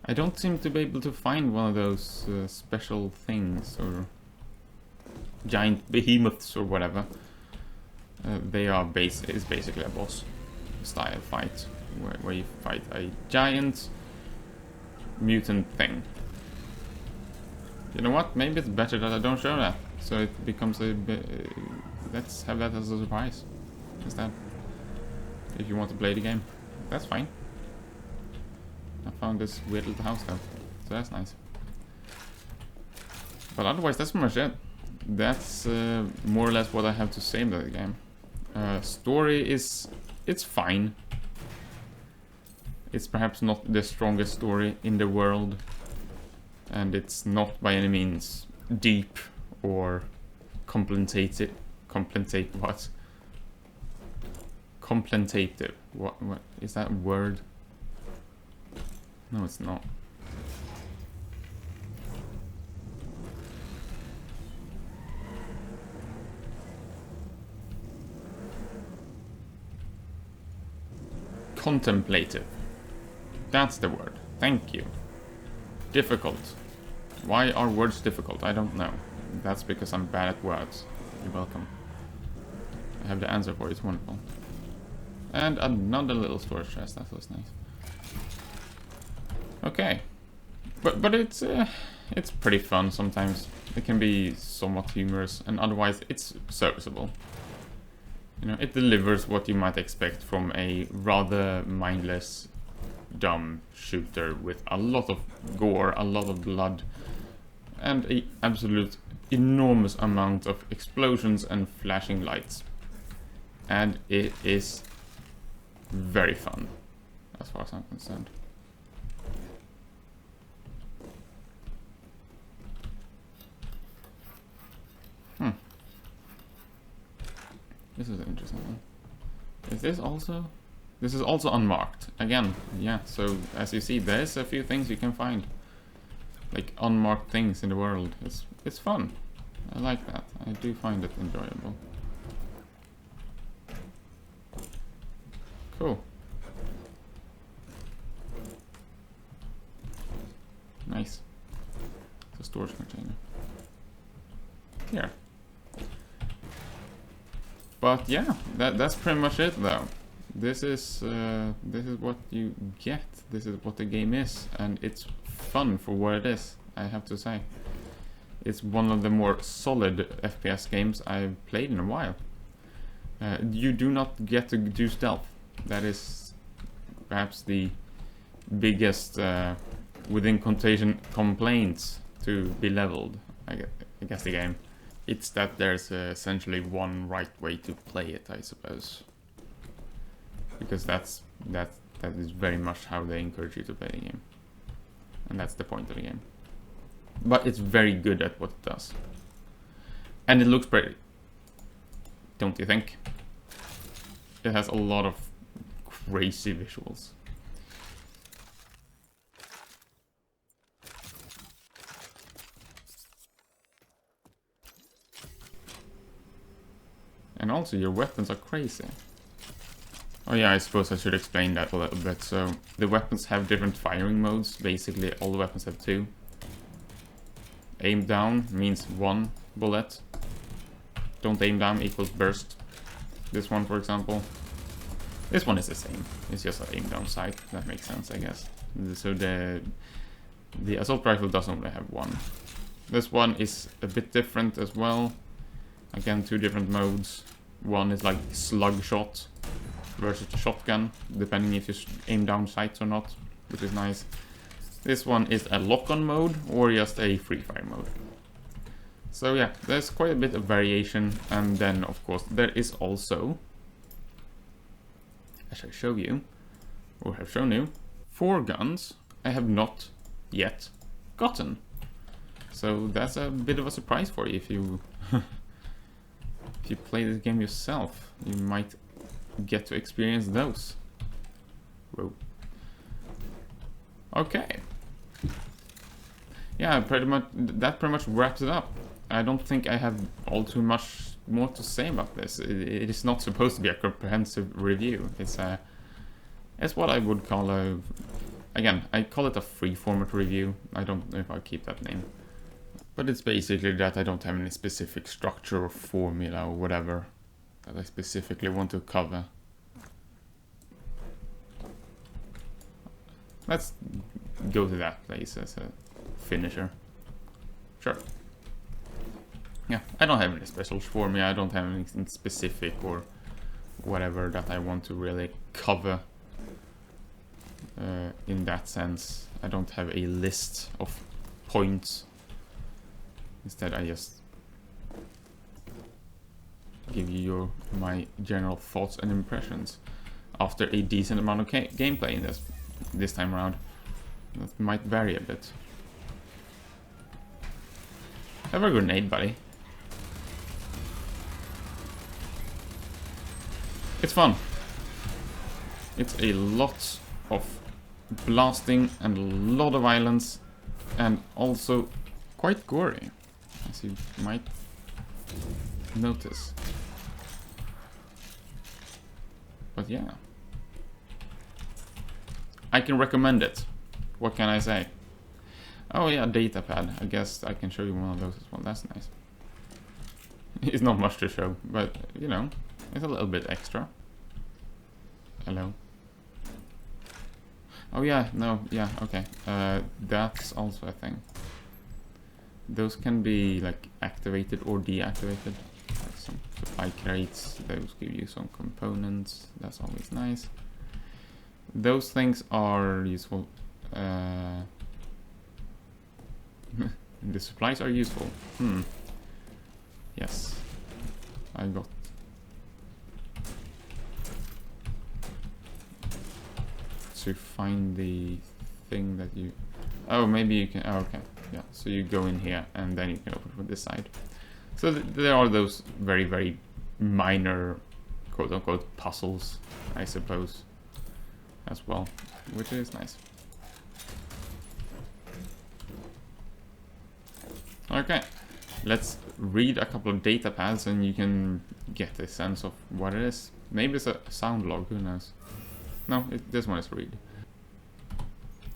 I don't seem to be able to find one of those special things or giant behemoths or whatever. It's basically a boss style fight where you fight a giant mutant thing. You know what? Maybe it's better that I don't show that, so it becomes a bit. Let's have that as a surprise instead. If you want to play the game, that's fine. I found this weird little house though, so that's nice. But otherwise, that's pretty much it. That's more or less what I have to say about the game. Story it's fine. It's perhaps not the strongest story in the world, and it's not by any means deep or contemplative. What is that word? No, it's not. Contemplative. That's the word. Thank you. Difficult. Why are words difficult? I don't know. That's because I'm bad at words. You're welcome. I have the answer for it. It's wonderful. And another little storage chest. That was nice. Okay. But it's pretty fun sometimes. It can be somewhat humorous, and otherwise it's serviceable. You know, it delivers what you might expect from a rather mindless, dumb shooter with a lot of gore, a lot of blood, and an absolute enormous amount of explosions and flashing lights. And it is very fun, as far as I'm concerned. This is an interesting one. Is this also? This is also unmarked. Again, yeah, so as you see, there's a few things you can find. Like unmarked things in the world. It's fun. I like that. I do find it enjoyable. Cool. Nice. It's a storage container. Here. But yeah, that's pretty much it though. This is what you get. This is what the game is, and it's fun for what it is, I have to say. It's one of the more solid FPS games I've played in a while. You do not get to do stealth. That is perhaps the biggest within quotation complaints to be leveled, I guess the game. It's that there's essentially one right way to play it, I suppose. Because that is very much how they encourage you to play the game. And that's the point of the game. But it's very good at what it does. And it looks pretty. Don't you think? It has a lot of crazy visuals. And also your weapons are crazy. Oh yeah, I suppose I should explain that a little bit. So the weapons have different firing modes. Basically all the weapons have 2. Aim down means 1 bullet. Don't aim down equals burst. This one, for example. This one is the same. It's just an aim down sight. That makes sense, I guess. So the assault rifle does only have 1. This one is a bit different as well. Again, 2 different modes. One is like slug shot versus shotgun, depending if you aim down sights or not, which is nice. This one is a lock-on mode or just a free fire mode. So yeah, there's quite a bit of variation, and then of course there is also, as I show you, or have shown you, 4 guns I have not yet gotten. So that's a bit of a surprise for you if you if you play this game yourself. You might get to experience those. Whoa. Okay. Yeah, that pretty much wraps it up. I don't think I have all too much more to say about this. It is not supposed to be a comprehensive review. It's what I would call a... Again, I call it a free format review. I don't know if I'll keep that name. But it's basically that I don't have any specific structure or formula or whatever that I specifically want to cover. Let's go to that place as a finisher. Sure. Yeah, I don't have any specials for me. I don't have anything specific or whatever that I want to really cover in that sense. I don't have a list of points. Instead, I just give you my general thoughts and impressions after a decent amount of gameplay in this time around. That might vary a bit. Have a grenade, buddy. It's fun. It's a lot of blasting and a lot of violence, and also quite gory, as you might notice. But yeah, I can recommend it. What can I say? Oh yeah, datapad. I guess I can show you one of those as well. That's nice. It's not much to show, but you know, it's a little bit extra. Hello. Oh yeah, no, yeah, okay. That's also a thing. Those can be like activated or deactivated. Like some supply crates, those give you some components. That's always nice. Those things are useful. The supplies are useful. Yes. I got... to find the thing that you... Oh, maybe you can... Oh, okay. Yeah, so you go in here and then you can open from this side. So there are those very, very minor, quote-unquote, puzzles, I suppose, as well, which is nice. Okay, let's read a couple of data pads and you can get a sense of what it is. Maybe it's a sound log, who knows? No, this one is read.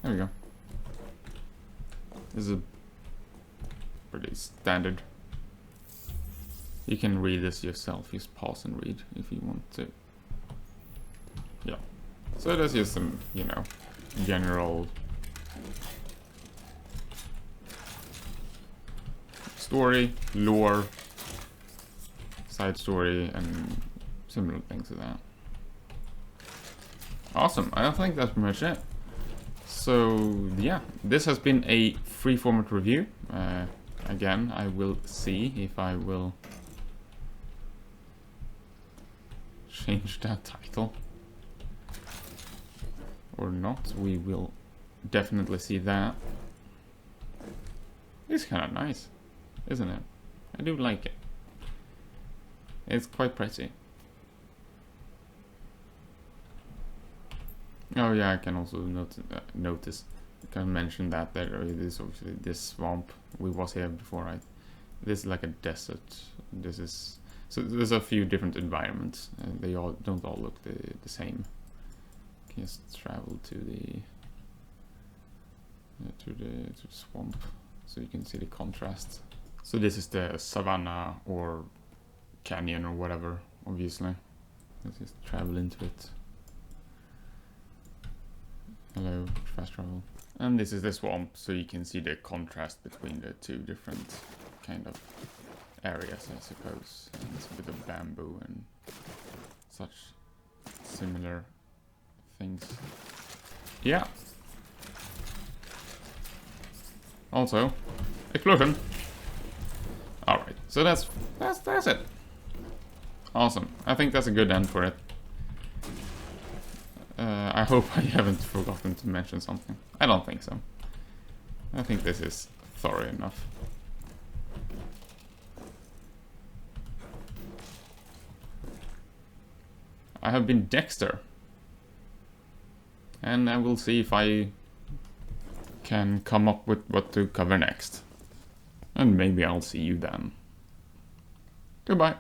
There we go. This is pretty standard. You can read this yourself, just pause and read if you want to. Yeah. So there's just some, you know, general story, lore, side story, and similar things to that. Awesome. I don't think that's pretty much it. So yeah, this has been a free format review. Again, I will see if I will change that title or not. We will definitely see that. It's kind of nice, isn't it? I do like it. It's quite pretty. Oh yeah, I can also notice. I can mention that there is obviously this swamp. We was here before, right? This is like a desert. This is so there's a few different environments. They all don't all look the same. Just travel to the swamp so you can see the contrast. So this is the savanna or canyon or whatever. Obviously, let's just travel into it. Hello, fast travel. And this is the swamp, so you can see the contrast between the two different kind of areas, I suppose. And it's a bit of bamboo and such similar things. Yeah. Also, explosion. Alright, so that's it. Awesome. I think that's a good end for it. I hope I haven't forgotten to mention something. I don't think so. I think this is thorough enough. I have been Dexter. And I will see if I can come up with what to cover next. And maybe I'll see you then. Goodbye.